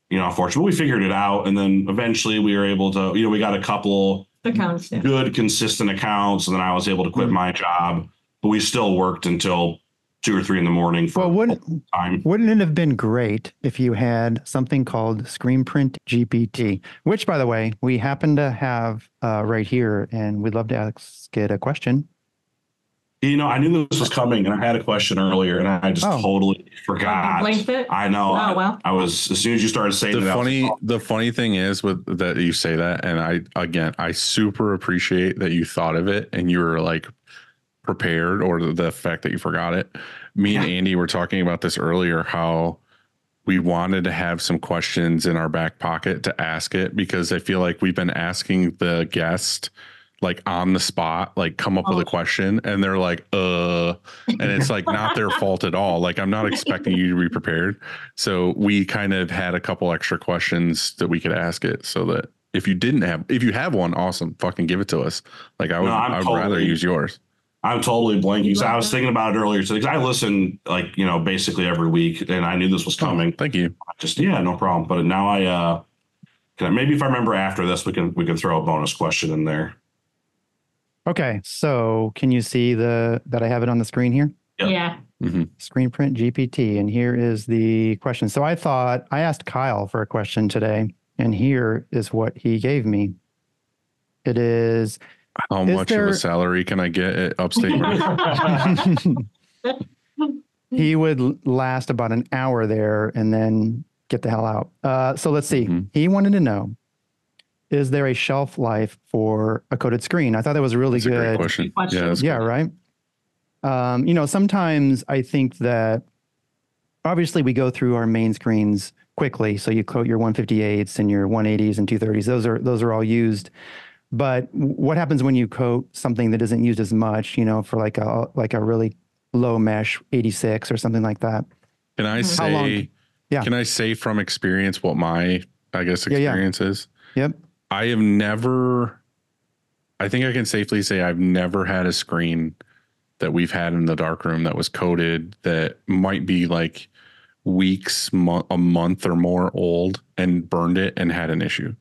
Speaker 8: You know, unfortunately, we figured it out. And then eventually we were able to, we got a couple
Speaker 7: accounts,
Speaker 8: good, consistent accounts. And then I was able to quit my job, but we still worked until 2 or 3 in the morning. Wouldn't
Speaker 5: it have been great if you had something called Screen Print GPT, which, by the way, we happen to have right here, and we'd love to ask it a question.
Speaker 8: You know, I knew this was coming, and I had a question earlier, and I just totally forgot. I know.
Speaker 7: Oh, well.
Speaker 8: I was, as soon as you started saying
Speaker 4: the funny thing is that you say that, and I super appreciate that you thought of it and you were like prepared, or the fact that you forgot it. Me and Andy were talking about this earlier, how we wanted to have some questions in our back pocket to ask it, because I feel like we've been asking the guest like on the spot, like come up with a question, and they're like, and it's like not their fault at all. Like, I'm not expecting you to be prepared. So we kind of had a couple extra questions that we could ask it, so that if you have one, awesome, fucking give it to us. Like I'd rather use yours.
Speaker 8: I'm totally blanking. So I was thinking about it earlier. So I listen, like, basically every week, and I knew this was coming.
Speaker 4: Thank you.
Speaker 8: No problem. But now maybe if I remember after this, we can throw a bonus question in there.
Speaker 5: Okay. So can you see that I have it on the screen here?
Speaker 8: Yep.
Speaker 7: Yeah.
Speaker 4: Mm-hmm.
Speaker 5: Screen Print GPT. And here is the question. So I asked Kyle for a question today, and here is what he gave me. It is,
Speaker 4: How
Speaker 5: Is
Speaker 4: much of
Speaker 5: there-
Speaker 4: a salary can I get at upstate?
Speaker 5: He would last about an hour there and then get the hell out. So let's see.
Speaker 4: Mhm.
Speaker 5: He wanted to know, is there a shelf life for a coated screen? I thought that was a really
Speaker 4: That's a great
Speaker 5: good
Speaker 4: question.
Speaker 7: question.
Speaker 4: Yeah, that's
Speaker 5: Yeah,
Speaker 4: good.
Speaker 5: right. Sometimes I think that obviously we go through our main screens quickly. So you coat your 158s and your 180s and 230s. Those are all used. But what happens when you coat something that isn't used as much, for like a really low mesh 86 or something like that?
Speaker 4: Can I
Speaker 5: How long?
Speaker 4: say?
Speaker 5: Yeah.
Speaker 4: Can I say from experience what my experience is?
Speaker 5: Yep.
Speaker 4: I have never. I think I can safely say I've never had a screen that we've had in the darkroom that was coated that might be like weeks, a month or more old and burned it and had an issue.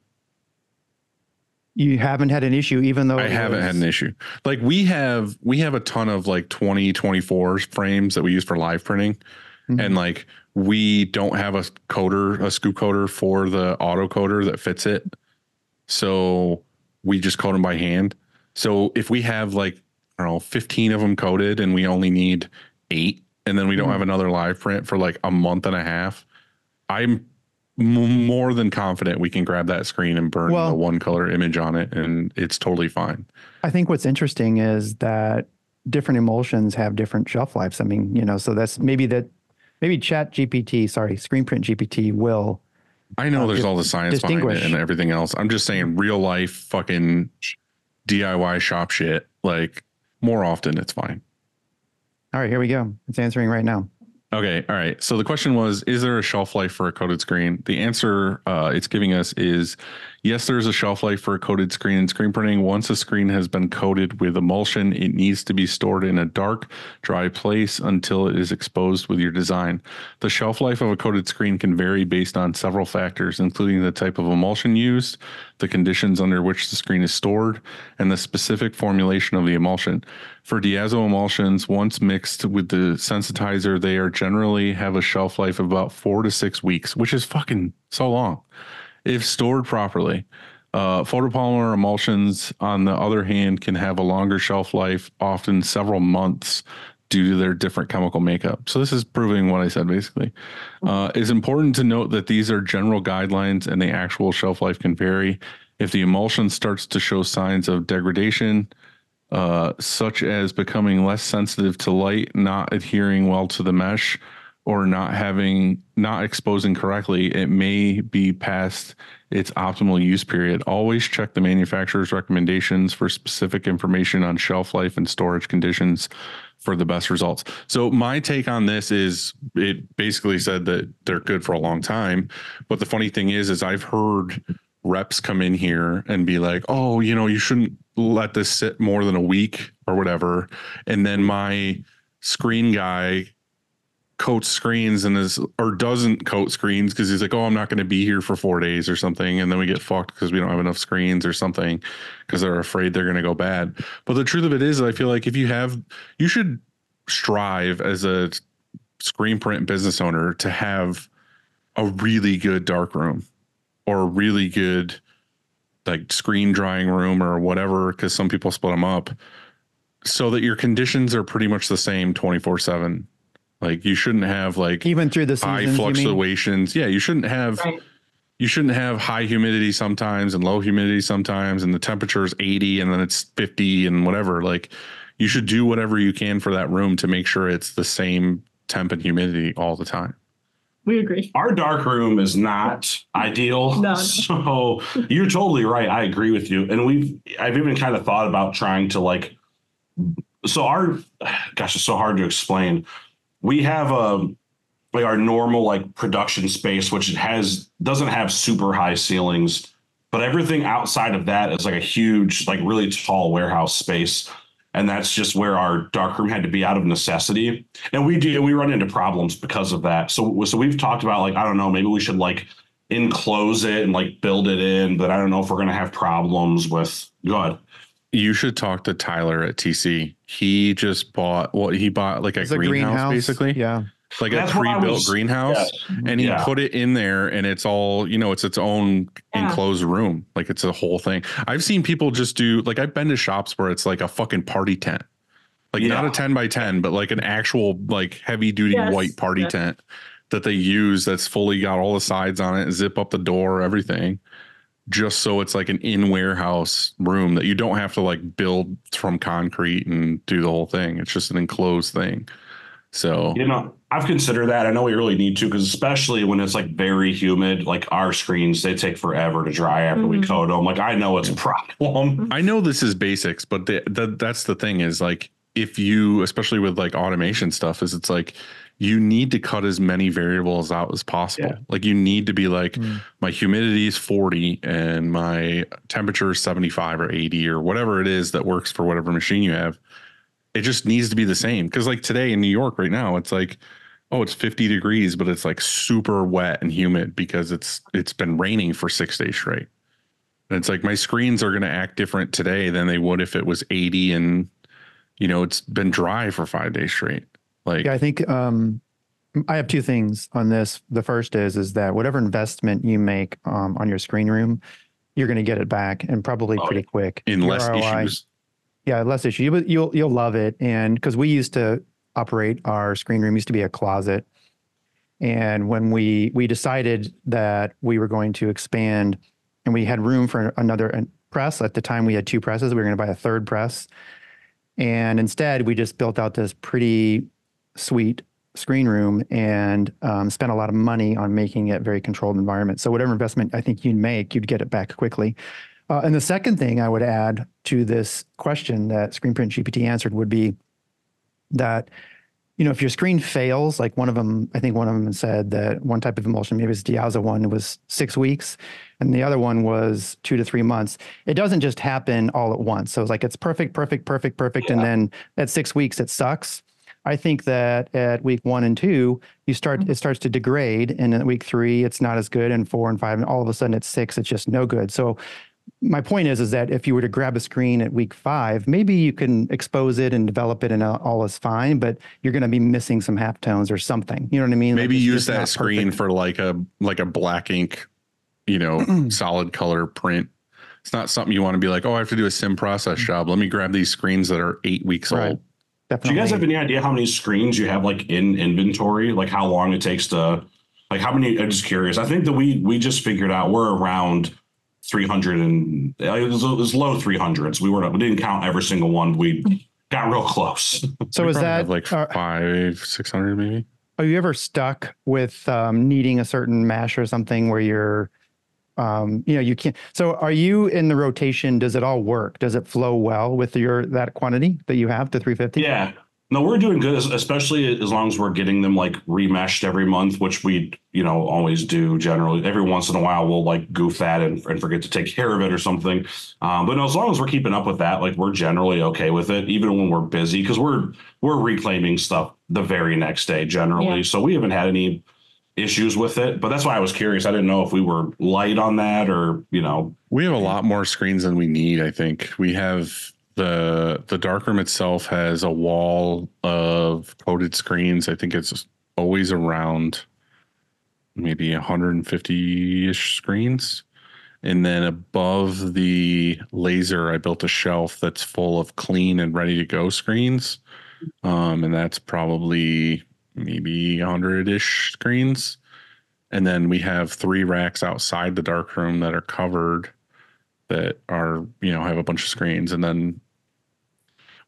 Speaker 5: You haven't had an issue, even though
Speaker 4: I haven't had an issue. Like we have a ton of like 2024 frames that we use for live printing.
Speaker 5: Mhm.
Speaker 4: And like we don't have a scoop coater for the auto coater that fits it. So we just coat them by hand. So if we have like, I don't know, 15 of them coated and we only need 8, and then we don't have another live print for like a month and a half, I'm more than confident we can grab that screen and burn the one color image on it, and it's totally fine.
Speaker 5: I think what's interesting is that different emulsions have different shelf lives. I mean, so that's maybe Screen Print GPT will.
Speaker 4: I know there's all the science behind it and everything else. I'm just saying real life fucking DIY shop shit, like more often it's fine.
Speaker 5: All right, here we go. It's answering right now.
Speaker 4: Okay. All right. So the question was, is there a shelf life for a coated screen? The answer it's giving us is yes, there is a shelf life for a coated screen in screen printing. Once a screen has been coated with emulsion, it needs to be stored in a dark, dry place until it is exposed with your design. The shelf life of a coated screen can vary based on several factors, including the type of emulsion used, the conditions under which the screen is stored, and the specific formulation of the emulsion. For diazo emulsions, once mixed with the sensitizer, they are generally have a shelf life of about 4 to 6 weeks, which is fucking so long if stored properly. Photopolymer emulsions, on the other hand, can have a longer shelf life, often several months, due to their different chemical makeup. So this is proving what I said, basically. It's important to note that these are general guidelines and the actual shelf life can vary. If the emulsion starts to show signs of degradation, such as becoming less sensitive to light, not adhering well to the mesh, or not exposing correctly, it may be past its optimal use period. Always check the manufacturer's recommendations for specific information on shelf life and storage conditions for the best results. So my take on this is it basically said that they're good for a long time. But the funny thing is I've heard reps come in here and be like, oh, you shouldn't let this sit more than a week or whatever. And then my screen guy coats screens or doesn't coat screens because he's like, oh, I'm not going to be here for 4 days or something. And then we get fucked because we don't have enough screens or something because they're afraid they're going to go bad. But the truth of it is, I feel like you should strive as a screen print business owner to have a really good dark room or a really good like screen drying room or whatever, because some people split them up, so that your conditions are pretty much the same 24/7. Like you shouldn't have like
Speaker 5: even through the
Speaker 4: high
Speaker 5: seasons,
Speaker 4: fluctuations. Yeah, you shouldn't have high humidity sometimes and low humidity sometimes, and the temperature is 80 and then it's 50 and whatever. Like you should do whatever you can for that room to make sure it's the same temp and humidity all the time.
Speaker 7: We agree.
Speaker 8: Our dark room is not ideal.
Speaker 7: No.
Speaker 8: So you're totally right. I agree with you. And I've even kind of thought about trying to like, it's so hard to explain. We have like our normal like production space, which doesn't have super high ceilings, but everything outside of that is like a huge, like really tall warehouse space. And that's just where our darkroom had to be out of necessity. And we run into problems because of that. So we've talked about like, I don't know, maybe we should like enclose it and like build it in, but I don't know if we're going to have problems with. Go ahead.
Speaker 4: You should talk to Tyler at TC. He just bought like a greenhouse basically.
Speaker 5: Yeah.
Speaker 4: like a
Speaker 8: That's what I
Speaker 4: pre-built
Speaker 8: was-
Speaker 4: greenhouse,
Speaker 8: yes.
Speaker 4: and he
Speaker 8: Yeah.
Speaker 4: put it in there, and it's all, you know, it's its own
Speaker 7: Yeah.
Speaker 4: enclosed room. Like it's a whole thing. I've seen people just do, like, I've been to shops where it's like a fucking party tent, like not a 10 by 10, but like an actual like heavy duty
Speaker 7: Yes.
Speaker 4: white party
Speaker 7: Yeah.
Speaker 4: tent that they use that's fully got all the sides on it, zip up the door, everything, just so it's like an in warehouse room that you don't have to like build from concrete and do the whole thing. It's just an enclosed thing. So,
Speaker 8: You know, I've considered that. I know we really need to, because especially when it's like very humid, like our screens, they take forever to dry after we coat them. Like, I know it's a problem.
Speaker 4: I know this is basics, but that's the thing is, like, if you, especially with like automation stuff, is it's like you need to cut as many variables out as possible.
Speaker 8: Yeah.
Speaker 4: Like you need to be like, my humidity is 40 and my temperature is 75 or 80 or whatever it is that works for whatever machine you have. It just needs to be the same. Cause like today in New York right now, it's like, oh, it's 50 degrees, but it's like super wet and humid because it's been raining for 6 days straight. And it's like my screens are going to act different today than they would if it was 80 and, you know, it's been dry for 5 days straight. Like,
Speaker 5: Yeah, I think I have two things on this. The first is that whatever investment you make on your screen room, you're going to get it back, and probably pretty quick.
Speaker 4: in
Speaker 5: Your
Speaker 4: less
Speaker 5: ROI
Speaker 4: issues.
Speaker 5: Yeah, less issue. You'll love it, and because we used to operate our screen room used to be a closet, and when we decided that we were going to expand, and we had room for another press. At the time, we had two presses. We were going to buy a third press, and instead, we just built out this pretty sweet screen room and spent a lot of money on making it a very controlled environment. So whatever investment I think you'd make, you'd get it back quickly. And the second thing I would add to this question that Screen Print GPT answered would be that, you know, if your screen fails, like one of them said that one type of emulsion, maybe it's Diaza one, was 6 weeks, and the other one was 2 to 3 months. It doesn't just happen all at once. So it's like it's perfect, and then at 6 weeks it sucks. I think that at week 1 and 2, it starts to degrade, and at week 3 it's not as good, and 4 and 5, and all of a sudden at 6 it's just no good. So my point is that if you were to grab a screen at week 5, maybe you can expose it and develop it and all is fine, but you're going to be missing some halftones or something. You know what I mean?
Speaker 4: Maybe
Speaker 5: like
Speaker 4: use that screen
Speaker 5: perfect.
Speaker 4: for like a black ink, you know, solid color print. It's not something you want to be like, oh, I have to do a sim process job. Let me grab these screens that are 8 weeks old.
Speaker 8: Do you guys have any idea how many screens you have like in inventory? Like how long it takes to, like how many? I'm just curious. I think that we just figured out we're around 300 and it was low 300s. We didn't count every single one. We got real close.
Speaker 5: So is that
Speaker 4: like 500-600 maybe?
Speaker 5: Are you ever stuck with needing a certain mesh or something where you're, you can't? So are you in the rotation? Does it all work? Does it flow well with that quantity that you have, the 350?
Speaker 8: Yeah. No, we're doing good, especially as long as we're getting them like remeshed every month, which we, always do generally. Every once in a while, we'll like goof that and forget to take care of it or something. But no, as long as we're keeping up with that, like we're generally okay with it, even when we're busy, because we're reclaiming stuff the very next day generally.
Speaker 7: Yeah.
Speaker 8: So we haven't had any issues with it. But that's why I was curious. I didn't know if we were light on that or,
Speaker 4: We have a lot more screens than we need, I think. We have the darkroom itself has a wall of coated screens. I think it's always around maybe 150-ish screens. And then above the laser, I built a shelf that's full of clean and ready to go screens. And that's probably maybe 100-ish screens. And then we have 3 racks outside the darkroom that are covered that are, have a bunch of screens. And then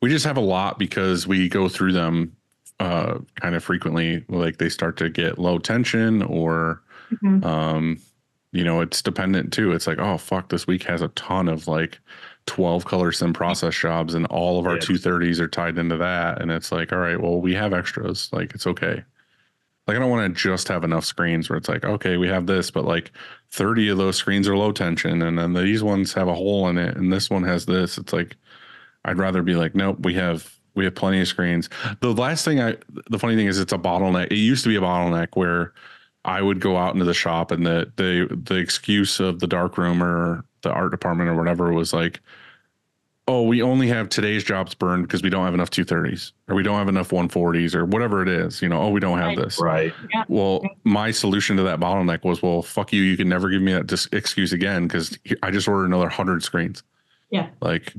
Speaker 4: we just have a lot because we go through them kind of frequently. Like they start to get low tension or, it's dependent too. It's like, oh, fuck, this week has a ton of like 12 color sim process jobs and all of our 230s are tied into that. And it's like, all right, well, we have extras. Like, it's okay. Like, I don't want to just have enough screens where it's like, okay, we have this, but like 30 of those screens are low tension. And then these ones have a hole in it. And this one has this. It's like, I'd rather be like, nope, we have plenty of screens. The funny thing is it's a bottleneck. It used to be a bottleneck where I would go out into the shop and the excuse of the dark room or the art department or whatever was like, oh, we only have today's jobs burned because we don't have enough 230s or we don't have enough 140s or whatever it is, oh, we don't have
Speaker 7: Right.
Speaker 4: this.
Speaker 8: Right.
Speaker 7: Yeah.
Speaker 4: Well, my solution to that bottleneck was, well, fuck you. You can never give me that excuse again because I just ordered another 100 screens.
Speaker 7: Yeah.
Speaker 4: Like,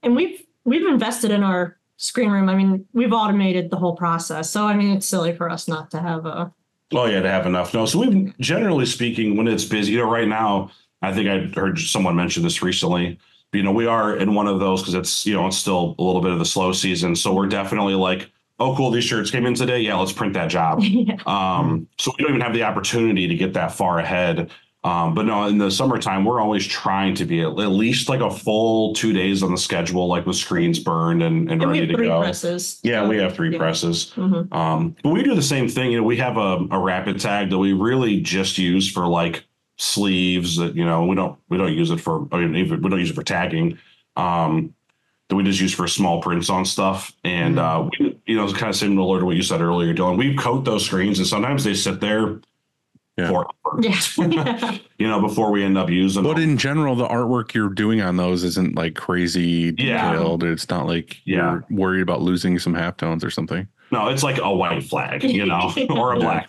Speaker 7: and we've invested in our screen room. I mean, we've automated the whole process. So, I mean, it's silly for us not to have a.
Speaker 8: Oh, yeah, to have enough. No, so we've generally speaking, when it's busy, right now, I think I heard someone mention this recently. We are in one of those because it's, it's still a little bit of the slow season. So we're definitely like, oh, cool, these shirts came in today. Yeah, let's print that job.
Speaker 7: Yeah.
Speaker 8: So we don't even have the opportunity to get that far ahead. But no, in the summertime, we're always trying to be at least like a full 2 days on the schedule, like with screens burned and
Speaker 7: we
Speaker 8: ready
Speaker 7: have
Speaker 8: to
Speaker 7: three
Speaker 8: go.
Speaker 7: presses.
Speaker 8: Yeah, we have three presses.
Speaker 7: Mm-hmm.
Speaker 8: But we do the same thing. We have a rapid tag that we really just use for like sleeves that, we don't use it for, we don't use it for tagging. That we just use for small prints on stuff. And, it's kind of similar to what you said earlier, Dylan. We coat those screens and sometimes they sit there forever, before we end up using them.
Speaker 4: But in general, the artwork you're doing on those isn't like crazy detailed. It's not like you're worried about losing some halftones or something.
Speaker 8: No, it's like a white flag, or a black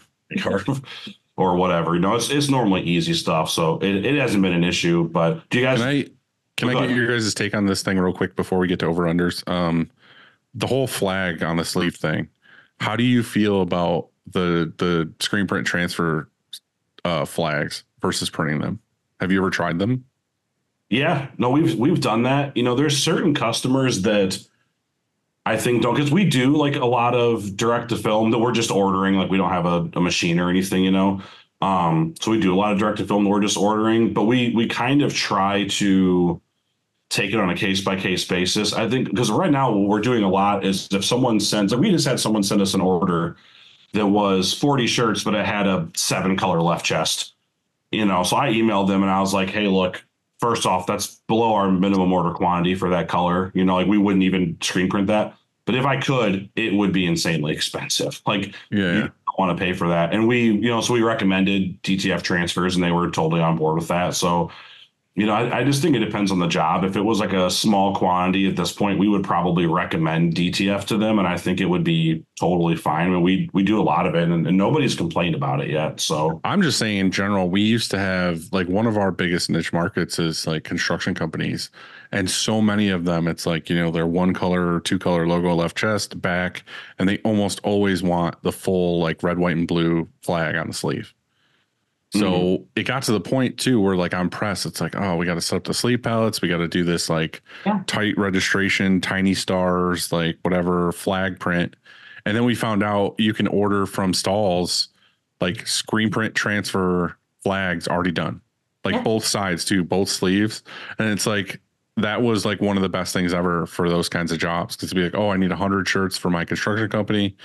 Speaker 8: or whatever. It's normally easy stuff. So it hasn't been an issue. But do you guys...
Speaker 4: Can I get your guys' take on this thing real quick before we get to over-unders? The whole flag on the sleeve thing. How do you feel about the screen print transfer flags versus printing them? Have you ever tried them?
Speaker 8: Yeah, no, we've done that. There's certain customers that I think don't, because we do like a lot of direct to film that we're just ordering. Like we don't have a machine or anything, so we do a lot of direct to film that we're just ordering, but we kind of try to take it on a case by case basis. I think because right now what we're doing a lot is if someone sends, like we just had someone send us an order that was 40 shirts, but it had a 7 color left chest, so I emailed them and I was like, hey, look, first off, that's below our minimum order quantity for that color. Like we wouldn't even screen print that, but if I could, it would be insanely expensive. Like, you don't want to pay for that. And we, so we recommended DTF transfers and they were totally on board with that. So, I just think it depends on the job. If it was like a small quantity at this point, we would probably recommend DTF to them. And I think it would be totally fine. I mean, we do a lot of it and nobody's complained about it yet. So
Speaker 4: I'm just saying in general, we used to have like one of our biggest niche markets is like construction companies. And so many of them, it's like, they're 1 color or 2 color logo left chest, back, and they almost always want the full like red, white, and blue flag on the sleeve. So it got to the point too where like on press, it's like, oh, we got to set up the sleeve palettes. We got to do this like tight registration, tiny stars, like whatever flag print. And then we found out you can order from stalls like screen print transfer flags already done, like both sides too, both sleeves. And it's like, that was like one of the best things ever for those kinds of jobs. Cause to be like, oh, I need 100 shirts for my construction company.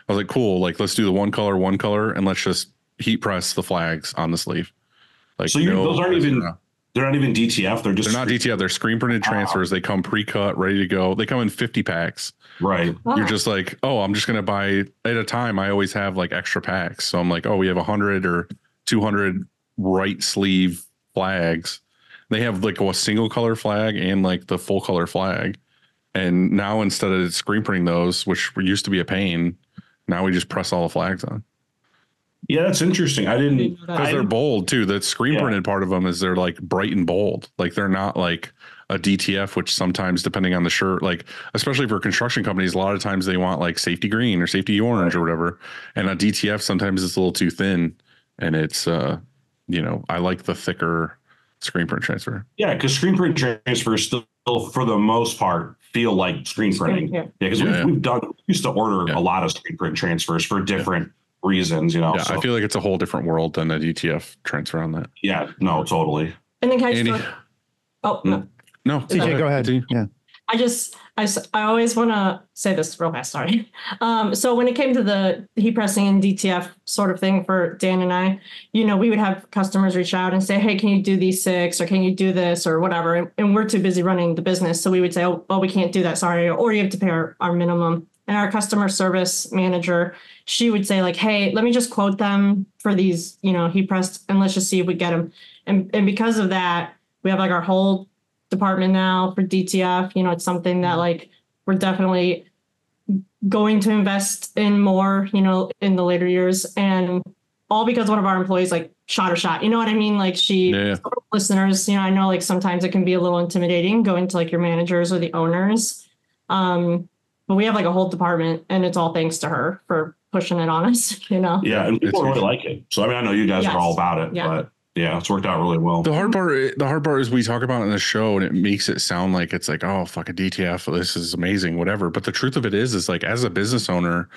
Speaker 4: I was like, cool. Like, let's do the 1 color, and let's just heat press the flags on the sleeve. Like,
Speaker 8: so those aren't even, they're not even DTF. They're not
Speaker 4: DTF. They're screen printed transfers. They come pre-cut, ready to go. They come in 50 packs.
Speaker 8: Right.
Speaker 4: You're just like, oh, I'm just going to buy at a time. I always have like extra packs. So I'm like, oh, we have 100 or 200 right sleeve flags. They have like a single color flag and like the full color flag. And now instead of screen printing those, which used to be a pain, now we just press all the flags on.
Speaker 8: Yeah, that's interesting. I didn't,
Speaker 4: because they're bold too. The screen printed part of them is they're like bright and bold. Like they're not like a DTF, which sometimes depending on the shirt, like especially for construction companies, a lot of times they want like safety green or safety orange or whatever. And a DTF sometimes it's a little too thin, and it's I like the thicker screen print transfer. Yeah,
Speaker 8: because screen print transfers still, for the most part, feel like screen printing. Yeah, because we used to order a lot of screen print transfers for different reasons, so.
Speaker 4: I feel like it's a whole different world than a DTF transfer on that.
Speaker 8: Yeah, no, totally.
Speaker 7: And then no,
Speaker 5: CJ, go ahead. Yeah.
Speaker 7: I always want to say this real fast. Sorry. So when it came to the heat pressing and DTF sort of thing for Dan and I, we would have customers reach out and say, hey, can you do these 6 or can you do this or whatever? And we're too busy running the business. So we would say, oh, well, we can't do that. Sorry. Or you have to pay our minimum. And our customer service manager, she would say like, hey, let me just quote them for these, heat pressed, and let's just see if we get them. And because of that, we have like our whole department now for DTF. You know, it's something that like we're definitely going to invest in more, you know, in the later years, and all because one of our employees like shot her shot. You know what I mean? Like listeners, you know, I know like sometimes it can be a little intimidating going to like your managers or the owners. But we have like a whole department, and it's all thanks to her for pushing it on us, you know?
Speaker 8: Yeah. And people really like it. So, I mean, I know you guys are all about it, but yeah, it's worked out really well.
Speaker 4: The hard part is we talk about it in the show, and it makes it sound like it's like, oh, fucking DTF, this is amazing, whatever. But the truth of it is like, as a business owner,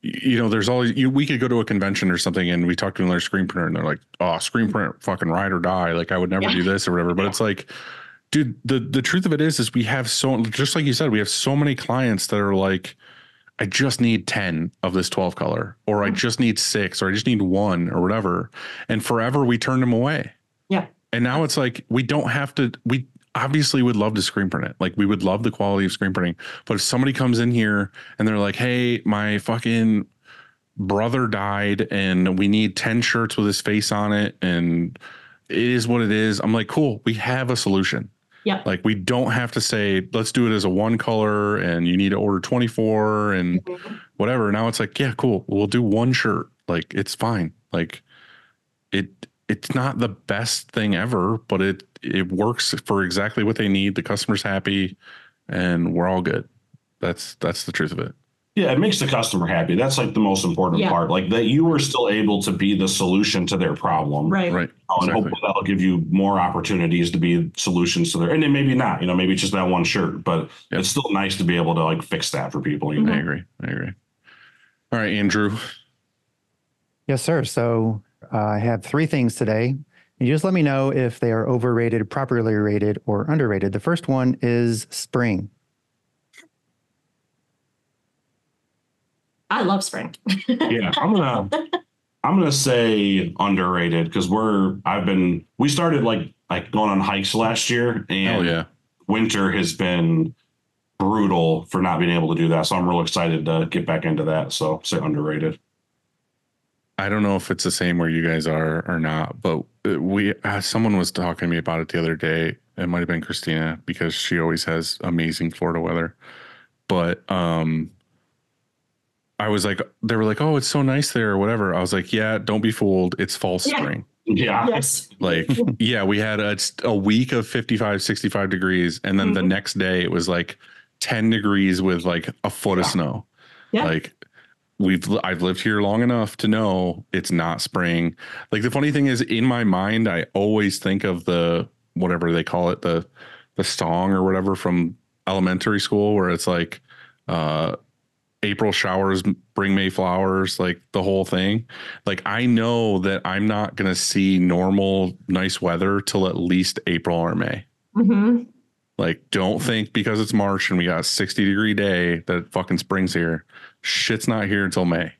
Speaker 4: you know, there's always we could go to a convention or something, and we talk to another screen printer, and they're like, oh, screen print, fucking ride or die. Like, I would never do this or whatever. But it's like, dude, the truth of it is we have just like you said, we have so many clients that are like, I just need 10 of this 12 color, or I just need 6, or I just need 1 or whatever. And forever we turn them away. Yeah. And now it's like, we don't have to, we obviously would love to screen print it. Like, we would love the quality of screen printing, but if somebody comes in here and they're like, hey, my fucking brother died and we need 10 shirts with his face on it, and it is what it is. I'm like, cool, we have a solution. Yeah. Like, we don't have to say, let's do it as a 1 color and you need to order 24 and whatever. Now it's like, yeah, cool. We'll do 1 shirt. Like, it's fine. Like, it's not the best thing ever, but it works for exactly what they need. The customer's happy and we're all good. That's the truth of it.
Speaker 8: Yeah, it makes the customer happy. That's like the most important part. Like, that you were still able to be the solution to their problem. Right. And hopefully that'll give you more opportunities to be solutions to their, and then maybe not, you know, maybe it's just that 1 shirt, but it's still nice to be able to like fix that for people. You know?
Speaker 4: I agree. All right, Andrew.
Speaker 5: Yes, sir. So I have 3 things today. You just let me know if they are overrated, properly rated, or underrated. The first one is spring.
Speaker 7: I love spring.
Speaker 8: Yeah, I'm gonna say underrated, because we started like going on hikes last year, and winter has been brutal for not being able to do that. So I'm real excited to get back into that. So say underrated.
Speaker 4: I don't know if it's the same where you guys are or not, but someone was talking to me about it the other day. It might have been Christina, because she always has amazing Florida weather. But I was like, they were like, oh, it's so nice there or whatever. I was like, yeah, don't be fooled. It's false spring.
Speaker 8: Yeah.
Speaker 7: Yes.
Speaker 4: Like, yeah, we had a week of 55, 65 degrees. And then the next day it was like 10 degrees with like a foot of snow. Yeah. Like, I've lived here long enough to know it's not spring. Like, the funny thing is, in my mind, I always think of the, whatever they call it, the song or whatever from elementary school, where it's like, April showers bring May flowers, like the whole thing. Like, I know that I'm not going to see normal nice weather till at least April or May. Like, don't think because it's March and we got a 60-degree day that fucking spring's here. Shit's not here until May.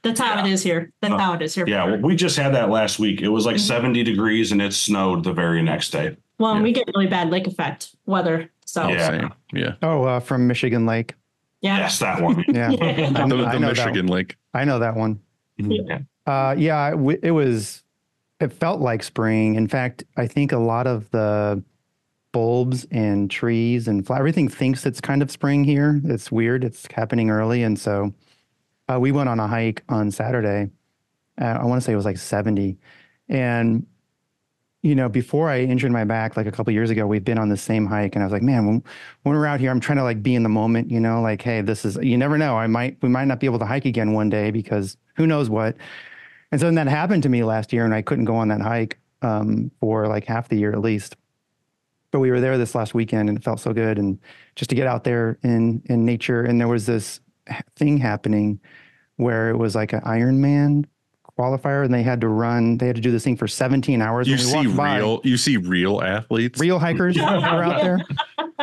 Speaker 7: That's how it is here. That's how it is here.
Speaker 8: Yeah, well, we just had that last week. It was like 70 degrees and it snowed the very next day.
Speaker 7: Well, we get really bad lake effect weather. So
Speaker 4: same. Yeah.
Speaker 5: Oh, from Michigan Lake.
Speaker 7: Yeah.
Speaker 8: Yes, that one.
Speaker 5: Yeah.
Speaker 4: The Michigan Lake.
Speaker 5: I know that one.
Speaker 8: Yeah.
Speaker 5: It felt like spring. In fact, I think a lot of the bulbs and trees and everything thinks it's kind of spring here. It's weird. It's happening early. And so we went on a hike on Saturday. I want to say it was like 70. And, you know, before I injured my back, like a couple of years ago, we've been on the same hike. And I was like, man, when we're out here, I'm trying to like be in the moment, you know, like, hey, you never know. We might not be able to hike again one day, because who knows what. And so then that happened to me last year, and I couldn't go on that hike for like half the year at least. But we were there this last weekend, and it felt so good. And just to get out there in nature. And there was this thing happening where it was like an Ironman qualifier, and they had to do this thing for 17 hours.
Speaker 4: You see real athletes,
Speaker 5: real hikers were out there.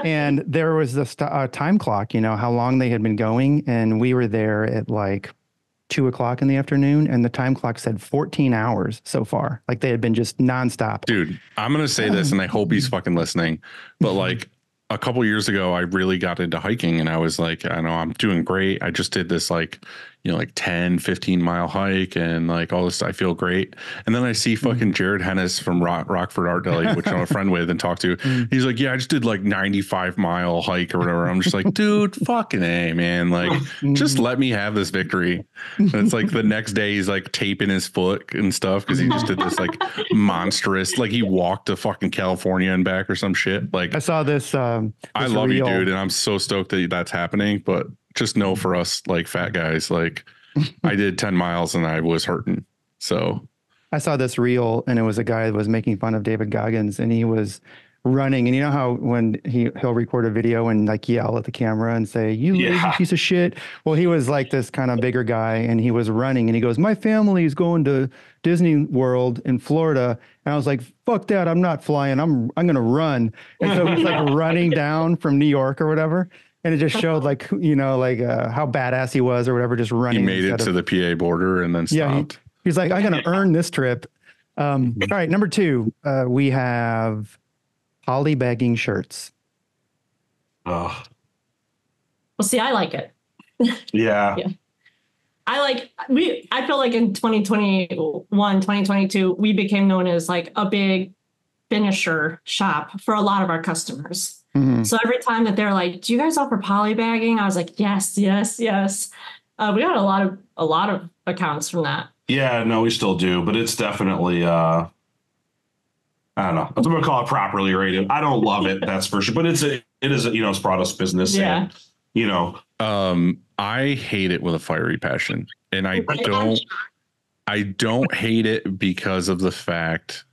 Speaker 5: And there was this time clock, you know, how long they had been going. And we were there at like 2:00 in the afternoon, and the time clock said 14 hours so far. Like, they had been just nonstop.
Speaker 4: Dude, I'm going to say this, and I hope he's fucking listening, but like a couple years ago, I really got into hiking, and I was like, I know I'm doing great. I just did this like, like 10, 15-mile hike and like all this. I feel great. And then I see fucking Jared Hennis from Rockford Art Deli, which I'm a friend with and talk to. He's like, yeah, I just did like 95-mile hike or whatever. I'm just like, dude, fucking A, man. Like, just let me have this victory. And it's like the next day he's like taping his foot and stuff because he just did this like monstrous, like he walked to fucking California and back or some shit. Like,
Speaker 5: I saw this.
Speaker 4: I love you, dude. And I'm so stoked that that's happening. But just know for us, like fat guys, like I did 10 miles and I was hurting. So
Speaker 5: I saw this reel and it was a guy that was making fun of David Goggins and he was running. And you know how when he'll record a video and like yell at the camera and say, you lazy piece of shit. Well, he was like this kind of bigger guy and he was running and he goes, my family is going to Disney World in Florida. And I was like, fuck that. I'm not flying. I'm going to run. And so he's like running down from New York or whatever. And it just showed like, you know, like how badass he was or whatever, just running.
Speaker 4: He made it to the PA border and then stopped.
Speaker 5: Yeah, he's like, I'm going to earn this trip. All right. Number 2, we have polybagging shirts.
Speaker 8: Oh,
Speaker 7: Well, see, I like it.
Speaker 8: yeah.
Speaker 7: I feel like in 2021, 2022, we became known as like a big finisher shop for a lot of our customers. So every time that they're like, do you guys offer polybagging? I was like, yes. We got a lot of accounts from that.
Speaker 8: Yeah, no, we still do, but it's definitely I don't know. I'm gonna call it properly rated. I don't love it, that's for sure. But it is it's brought us business.
Speaker 7: Yeah.
Speaker 8: And,
Speaker 4: I hate it with a fiery passion. And I don't hate it because of the fact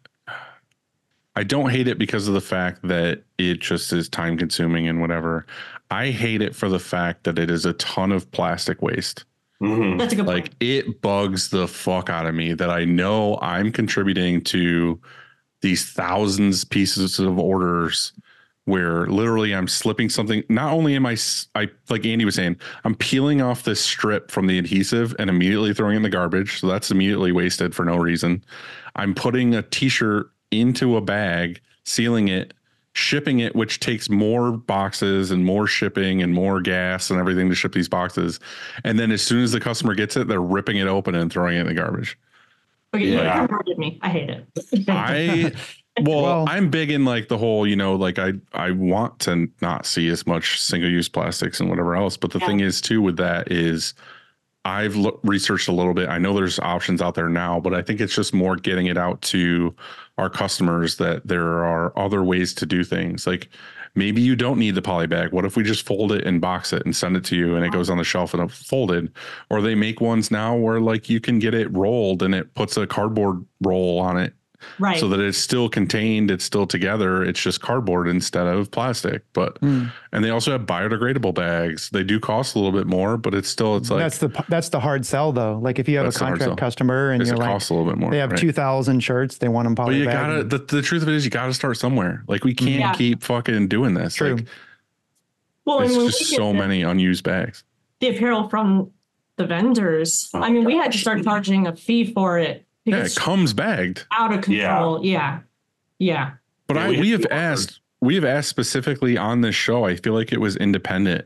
Speaker 4: that it just is time consuming and whatever. I hate it for the fact that it is a ton of plastic waste.
Speaker 7: That's a good point.
Speaker 4: Like it bugs the fuck out of me that I know I'm contributing to these thousands pieces of orders where literally I'm slipping something. Not only am I like Andy was saying, I'm peeling off this strip from the adhesive and immediately throwing it in the garbage. So that's immediately wasted for no reason. I'm putting a t-shirt into a bag, sealing it, shipping it, which takes more boxes and more shipping and more gas and everything to ship these boxes. And then as soon as the customer gets it, they're ripping it open and throwing it in the garbage.
Speaker 7: Okay, you converted me. I hate it.
Speaker 4: Well, I'm big in like the whole, like I want to not see as much single-use plastics and whatever else. But the thing is too with that is I've researched a little bit. I know there's options out there now, but I think it's just more getting it out to our customers that there are other ways to do things. Like maybe you don't need the poly bag. What if we just fold it and box it and send it to you and it goes on the shelf and it's folded? Or they make ones now where like you can get it rolled and it puts a cardboard roll on it.
Speaker 7: Right.
Speaker 4: So that it's still contained, it's still together. It's just cardboard instead of plastic. But and they also have biodegradable bags. They do cost a little bit more, but it's like
Speaker 5: that's the hard sell though. Like if you have a contract customer and you're like,
Speaker 4: costs a little bit more.
Speaker 5: They have 2,000 shirts, they want them polybagged.
Speaker 4: But you gotta. The truth of it is, you gotta start somewhere. Like we can't keep fucking doing this.
Speaker 5: True.
Speaker 4: Like,
Speaker 7: well,
Speaker 4: it's just so many unused bags.
Speaker 7: The apparel from the vendors. I mean, we had to start charging a fee for it.
Speaker 4: Yeah, it comes bagged.
Speaker 7: Out of control. Yeah.
Speaker 4: But we have asked specifically on this show, I feel like it was independent,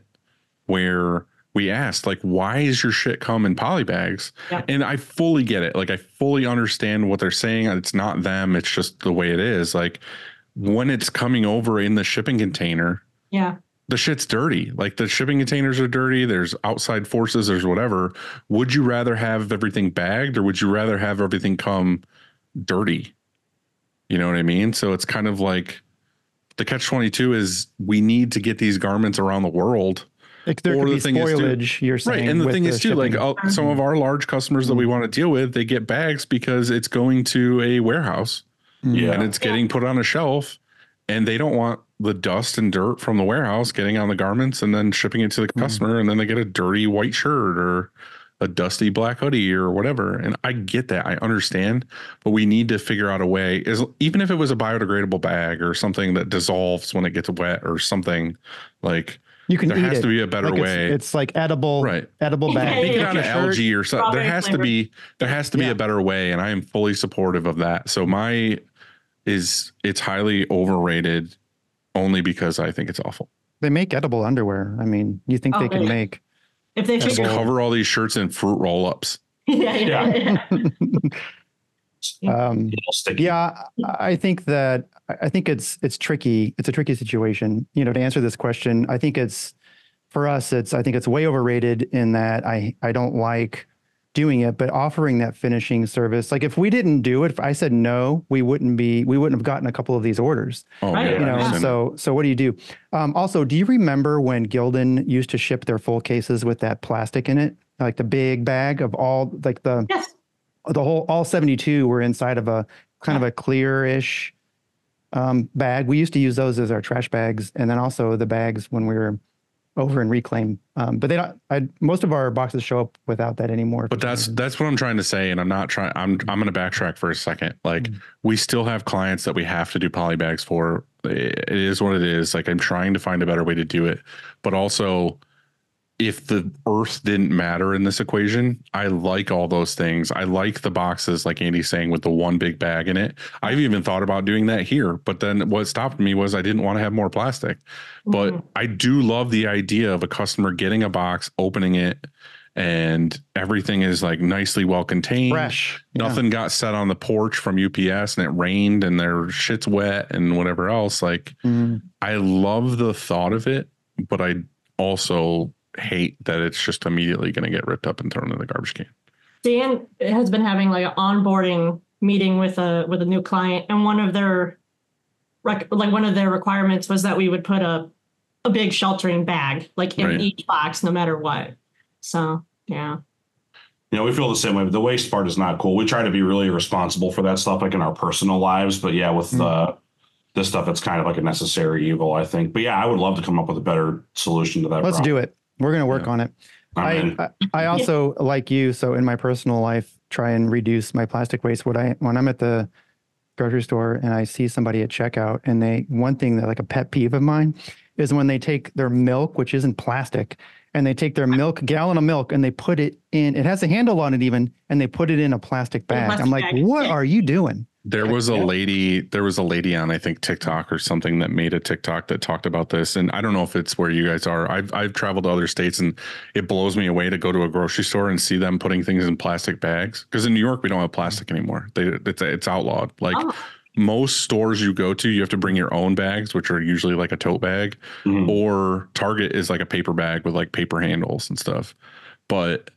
Speaker 4: where we asked, like, why is your shit come in poly bags? Yeah. And I fully get it. Like, I fully understand what they're saying. It's not them. It's just the way it is. Like, when it's coming over in the shipping container.
Speaker 7: Yeah.
Speaker 4: The shit's dirty. Like the shipping containers are dirty. There's outside forces. There's whatever. Would you rather have everything bagged or would you rather have everything come dirty? You know what I mean? So it's kind of like the catch-22 is we need to get these garments around the world.
Speaker 5: Like there could be spoilage, you're saying.
Speaker 4: Right. And the thing is too, like some of our large customers that we want to deal with, they get bags because it's going to a warehouse and it's getting put on a shelf and they don't want the dust and dirt from the warehouse getting on the garments and then shipping it to the customer. And then they get a dirty white shirt or a dusty black hoodie or whatever. And I get that. I understand, but we need to figure out a way even if it was a biodegradable bag or something that dissolves when it gets wet or something like
Speaker 5: there
Speaker 4: has to be a better way.
Speaker 5: It's like edible bag.
Speaker 4: Make it out of algae or something. There has to be a better way. And I am fully supportive of that. So it's highly overrated only because I think it's awful.
Speaker 5: They make edible underwear. I mean, you think they can make
Speaker 7: if they
Speaker 4: Just
Speaker 7: figure,
Speaker 4: cover all these shirts in fruit roll-ups.
Speaker 7: yeah.
Speaker 8: Sticky.
Speaker 5: Yeah, I think it's tricky. It's a tricky situation. To answer this question, I think for us, I think it's way overrated in that I don't like doing it, but offering that finishing service, like if we didn't do it, if I said no, we wouldn't have gotten a couple of these orders.
Speaker 4: Oh,
Speaker 7: Right.
Speaker 4: yeah.
Speaker 5: So what do you do? Also, do you remember when Gildan used to ship their full cases with that plastic in it, like the big bag of all, like
Speaker 7: Yes.
Speaker 5: all 72 were inside of a kind of a clearish bag. We used to use those as our trash bags, and then also the bags when we were over in Reclaim. But they don't. Most of our boxes show up without that anymore.
Speaker 4: But that's what I'm trying to say, and I'm not trying. I'm going to backtrack for a second. Like we still have clients that we have to do poly bags for. It is what it is. Like I'm trying to find a better way to do it, but also, if the earth didn't matter in this equation, I like all those things. I like the boxes, like Andy's saying, with the one big bag in it. I've even thought about doing that here, but then what stopped me was I didn't want to have more plastic. But I do love the idea of a customer getting a box, opening it, and everything is like nicely well contained.
Speaker 5: Fresh.
Speaker 4: Nothing got set on the porch from UPS and it rained and their shit's wet and whatever else. Like I love the thought of it, but I also hate that it's just immediately going to get ripped up and thrown in the garbage can.
Speaker 7: Dan has been having like an onboarding meeting with a new client, and one of their requirements was that we would put a big sheltering bag like in each box, no matter what. So yeah.
Speaker 8: We feel the same way. The waste part is not cool. We try to be really responsible for that stuff, like in our personal lives. But yeah, with this stuff, it's kind of like a necessary evil, I think. But yeah, I would love to come up with a better solution to that.
Speaker 5: Let's do it. We're going to work on it. I also, like you, so in my personal life, try and reduce my plastic waste. When I'm at the grocery store and I see somebody at checkout, and one thing that like a pet peeve of mine is when they take their milk, which isn't plastic, and they take their gallon of milk, and they put it in, it has a handle on it even, and they put it in a plastic bag. I'm like, what are you doing?
Speaker 4: There was a lady on, I think, TikTok or something that made a TikTok that talked about this. And I don't know if it's where you guys are. I've traveled to other states, and it blows me away to go to a grocery store and see them putting things in plastic bags. Because in New York, we don't have plastic anymore. It's outlawed. Like most stores you go to, you have to bring your own bags, which are usually like a tote bag, or Target is like a paper bag with like paper handles and stuff. But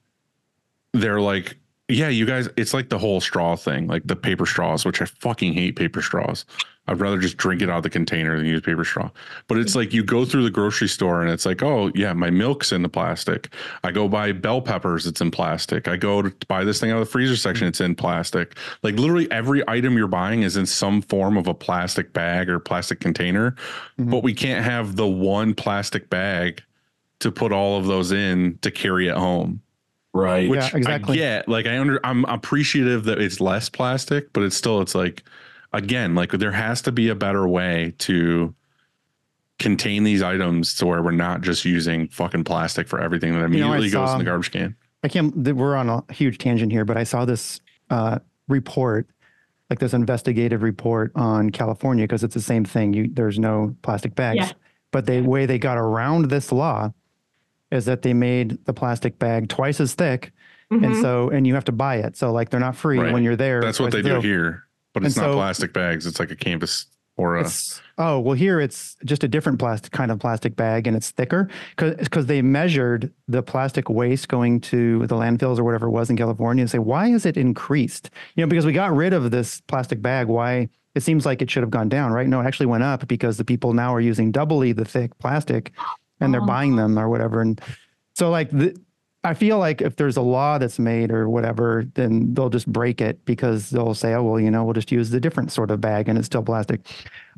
Speaker 4: they're like, yeah, you guys, it's like the whole straw thing, like the paper straws, which I fucking hate paper straws. I'd rather just drink it out of the container than use paper straw. But it's like you go through the grocery store and it's like, oh, yeah, my milk's in the plastic. I go buy bell peppers, it's in plastic. I go to buy this thing out of the freezer section, it's in plastic. Like literally every item you're buying is in some form of a plastic bag or plastic container. But we can't have the one plastic bag to put all of those in to carry it home.
Speaker 8: Right.
Speaker 4: Which
Speaker 5: yeah, exactly.
Speaker 4: I get, like I'm appreciative that it's less plastic, but it's like, again, like there has to be a better way to contain these items to where we're not just using fucking plastic for everything that immediately goes in the garbage can.
Speaker 5: We're on a huge tangent here, but I saw this report, like this investigative report on California, because it's the same thing. There's no plastic bags, but the way they got around this law is that they made the plastic bag twice as thick. And you have to buy it. So like they're not free when you're there.
Speaker 4: That's what they do here, but it's not plastic bags. It's like a canvas or a.
Speaker 5: Here it's just a different kind of plastic bag, and it's thicker because they measured the plastic waste going to the landfills or whatever it was in California and say, why is it increased? Because we got rid of this plastic bag. Why? It seems like it should have gone down, right? No, it actually went up because the people now are using doubly the thick plastic. And they're buying them or whatever. And so like, I feel like if there's a law that's made or whatever, then they'll just break it because they'll say, oh, well, we'll just use the different sort of bag and it's still plastic.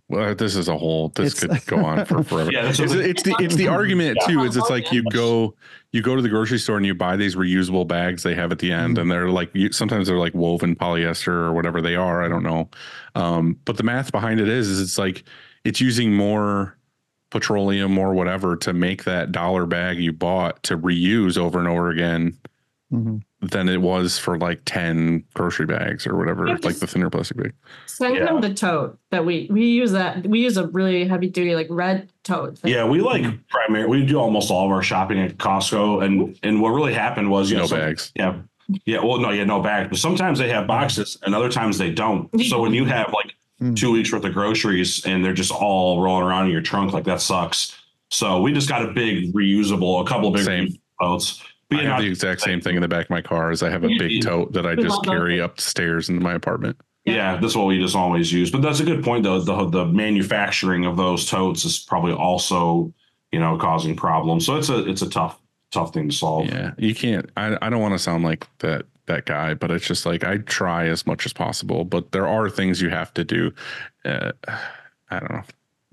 Speaker 4: Well, this is this could go on for forever. It's the argument too, is it's like you go to the grocery store and you buy these reusable bags they have at the end, and they're like, sometimes they're like woven polyester or whatever they are. I don't know. But the math behind it is it's like, it's using more petroleum or whatever to make that dollar bag you bought to reuse over and over again than it was for like 10 grocery bags or whatever,
Speaker 7: Yeah,
Speaker 4: like the thinner plastic bag.
Speaker 7: Send them the tote that we use. That we use a really heavy duty like red tote thing.
Speaker 8: Yeah, we we do almost all of our shopping at Costco, and what really happened was
Speaker 4: No bags.
Speaker 8: No bags. But sometimes they have boxes, and other times they don't. So when you have like 2 weeks worth of groceries and they're just all rolling around in your trunk, like that sucks. So we just got a couple of big reusable totes.
Speaker 4: I have the exact same thing in the back of my car. Is I have a big tote that I just carry upstairs into my apartment.
Speaker 8: Yeah, that's what we just always use. But that's a good point, though. The manufacturing of those totes is probably also, causing problems. So it's a tough thing to solve.
Speaker 4: Yeah, you can't. I don't want to sound like that guy, but it's just like I try as much as possible. But there are things you have to do. I don't know.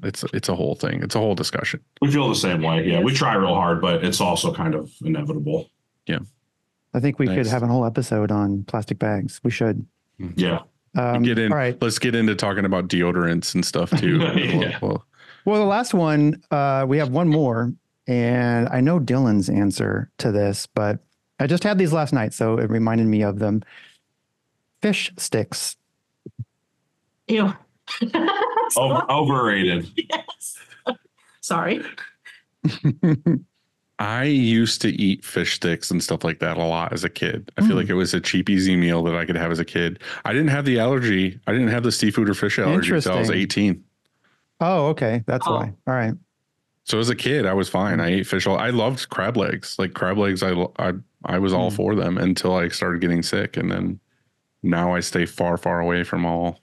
Speaker 4: It's a whole thing. It's a whole discussion.
Speaker 8: We feel the same way. Yeah, we try real hard, but it's also kind of inevitable.
Speaker 4: Yeah.
Speaker 5: I think we could have a whole episode on plastic bags. We should.
Speaker 8: Yeah.
Speaker 5: All right.
Speaker 4: Let's get into talking about deodorants and stuff too.
Speaker 5: Well, the last one, we have one more, and I know Dylan's answer to this, but I just had these last night, so it reminded me of them. Fish sticks.
Speaker 7: Ew.
Speaker 8: Overrated.
Speaker 7: Yes. Sorry.
Speaker 4: I used to eat fish sticks and stuff like that a lot as a kid. I feel like it was a cheap, easy meal that I could have as a kid. I didn't have the allergy. I didn't have the seafood or fish allergy until I was 18.
Speaker 5: Oh, okay. That's why. All right.
Speaker 4: So as a kid, I was fine. I ate fish. I loved crab legs. Like crab legs, I was all for them until I started getting sick. And then now I stay far, far away from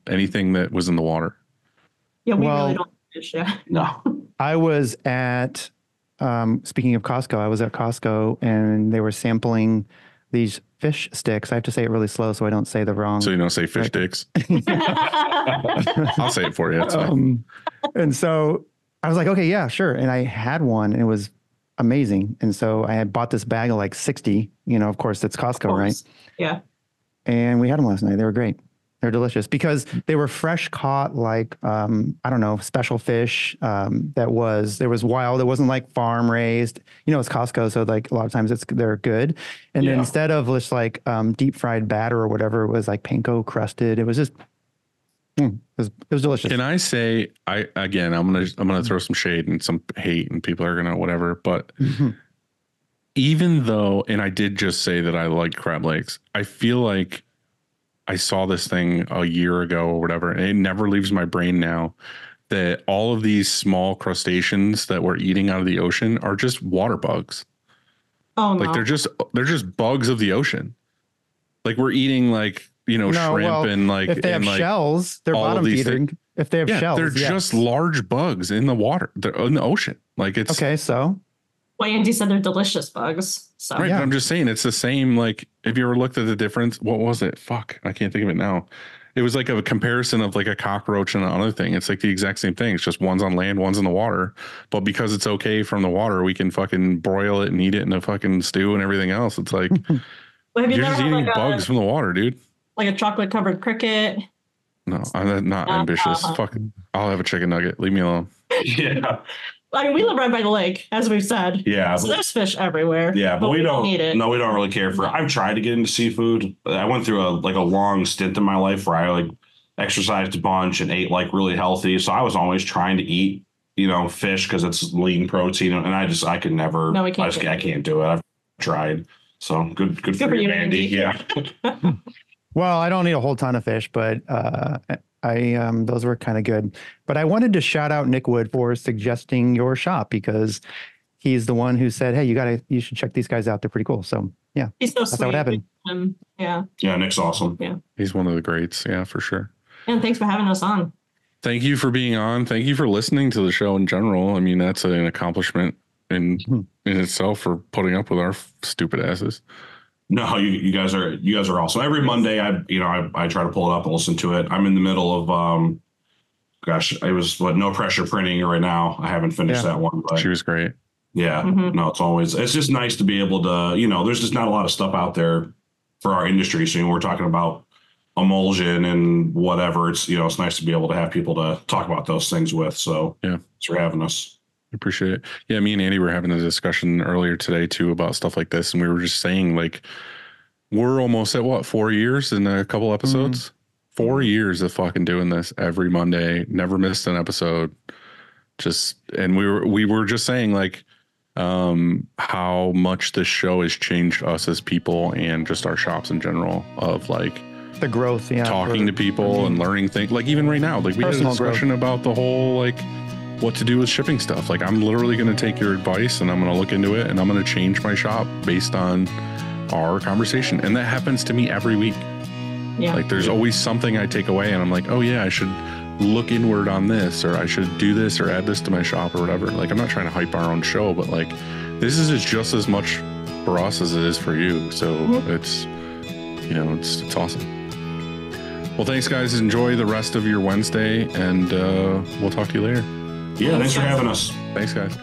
Speaker 4: anything that was in the water.
Speaker 7: Yeah, we really don't fish. Yeah.
Speaker 8: No.
Speaker 5: I was at, speaking of Costco, I was at Costco and they were sampling these fish sticks. I have to say it really slow so I don't say the wrong.
Speaker 4: So you don't say fish sticks? I'll say it for you. It's fine.
Speaker 5: And so I was like, okay, yeah, sure. And I had one and it was amazing. And so I had bought this bag of like 60, of course it's Costco, right?
Speaker 7: Yeah.
Speaker 5: And we had them last night. They were great. They're delicious because they were fresh caught, like, I don't know, special fish there was wild. It wasn't like farm raised, it's Costco. So like a lot of times they're good. And then instead of just like deep fried batter or whatever, it was like panko crusted. It was just, it was delicious.
Speaker 4: Can I say, I'm going to throw some shade and some hate and people are going to whatever, but even though, and I did just say that I like crab legs, I feel like I saw this thing a year ago or whatever, and it never leaves my brain now that all of these small crustaceans that we're eating out of the ocean are just water bugs.
Speaker 7: Oh, no.
Speaker 4: Like they're just bugs of the ocean. Like we're eating shrimp and like
Speaker 5: if they have shells, they're bottom feeding. If they have shells,
Speaker 4: they're just large bugs in the water. They're in the ocean. Like it's
Speaker 5: okay. So,
Speaker 7: well, Andy said they're delicious bugs. So
Speaker 4: right, but I'm just saying it's the same. Like, have you ever looked at the difference? What was it? Fuck, I can't think of it now. It was like a comparison of like a cockroach and another thing. It's like the exact same thing. It's just one's on land, one's in the water. But because it's okay from the water, we can fucking broil it and eat it in a fucking stew and everything else. It's like
Speaker 7: well,
Speaker 4: you're just eating bugs from the water, dude.
Speaker 7: Like a chocolate covered cricket.
Speaker 4: No, I'm not ambitious. Fucking, I'll have a chicken nugget. Leave me alone.
Speaker 8: Yeah.
Speaker 7: I mean, we live right by the lake, as we've said.
Speaker 8: Yeah.
Speaker 7: So there's fish everywhere.
Speaker 8: Yeah, but we don't
Speaker 7: eat it.
Speaker 8: No, we don't really care for it. I've tried to get into seafood. I went through a long stint in my life where I exercised a bunch and ate really healthy. So I was always trying to eat, fish because it's lean protein. And I could never. No, we can't. I can't do it. I've tried. So good for you, Andy. Yeah.
Speaker 5: Well, I don't eat a whole ton of fish, but those were kind of good. But I wanted to shout out Nick Wood for suggesting your shop because he's the one who said, "Hey, you should check these guys out. They're pretty cool." So yeah,
Speaker 7: he's so
Speaker 5: that's
Speaker 7: sweet.
Speaker 5: how it happened.
Speaker 7: Yeah.
Speaker 8: Yeah, Nick's awesome.
Speaker 7: Yeah,
Speaker 4: he's one of the greats. Yeah, for sure.
Speaker 7: And thanks for having us on.
Speaker 4: Thank you for being on. Thank you for listening to the show in general. I mean, that's an accomplishment in itself for putting up with our stupid asses.
Speaker 8: No, you guys are awesome. Every Monday, I try to pull it up and listen to it. I'm in the middle of it was No Pressure Printing right now. I haven't finished that one, but
Speaker 4: she was great.
Speaker 8: Yeah, no, it's just nice to be able to, there's just not a lot of stuff out there for our industry. So we're talking about emulsion and whatever. It's it's nice to be able to have people to talk about those things with. So
Speaker 4: yeah,
Speaker 8: thanks for having us.
Speaker 4: appreciate it. Yeah, me and Andy were having a discussion earlier today too about stuff like this, and we were just saying like we're almost at what 4 years in a couple episodes. 4 years of fucking doing this every Monday, never missed an episode. And we were just saying like how much this show has changed us as people and just our shops in general, of like
Speaker 5: the growth,
Speaker 4: talking to people and learning things. Like even right now, like we had a discussion about the whole like what to do with shipping stuff. Like I'm literally going to take your advice and I'm going to look into it and I'm going to change my shop based on our conversation. And that happens to me every week.
Speaker 7: Yeah.
Speaker 4: Like there's always something I take away and I'm like, oh yeah, I should look inward on this, or I should do this or add this to my shop or whatever. Like I'm not trying to hype our own show, but like this is just as much for us as it is for you. So it's, you know, it's awesome. Well, thanks guys. Enjoy the rest of your Wednesday and we'll talk to you later.
Speaker 8: Yeah, thanks for having us.
Speaker 4: Thanks guys.